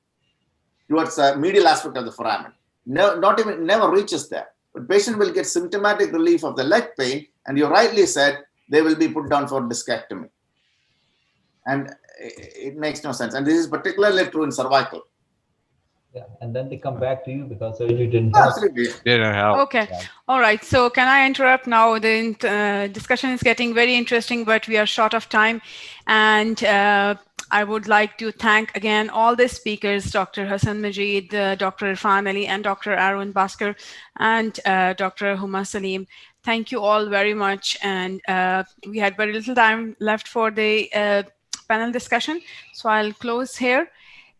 towards the medial aspect of the foramen. Never reaches there. But patient will get symptomatic relief of the leg pain, and you rightly said they will be put down for discectomy. And it makes no sense. And this is particularly true in cervical. Yeah, and then they come back to you because surgery didn't help. Absolutely. Didn't help. Okay. Yeah. All right. So can I interrupt now? The discussion is getting very interesting, but we are short of time. And I would like to thank again all the speakers, Dr. Hassan Majid, Dr. Irfan Ali, and Dr. Arun Bhaskar, and Dr. Huma Salim. Thank you all very much. And we had very little time left for the panel discussion. So I'll close here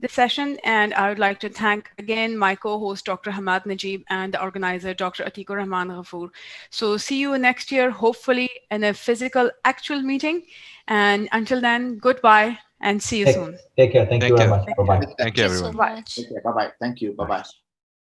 the session, and I would like to thank again my co-host, Dr. Hamad Najib, and the organizer, Dr. Atikur Rahman Ghafoor. So see you next year, hopefully in a physical actual meeting. And until then, goodbye and see you soon. Take care. Thank you very much. Bye-bye. Thank you, everyone. Much. Okay, bye-bye. Thank you. Bye-bye.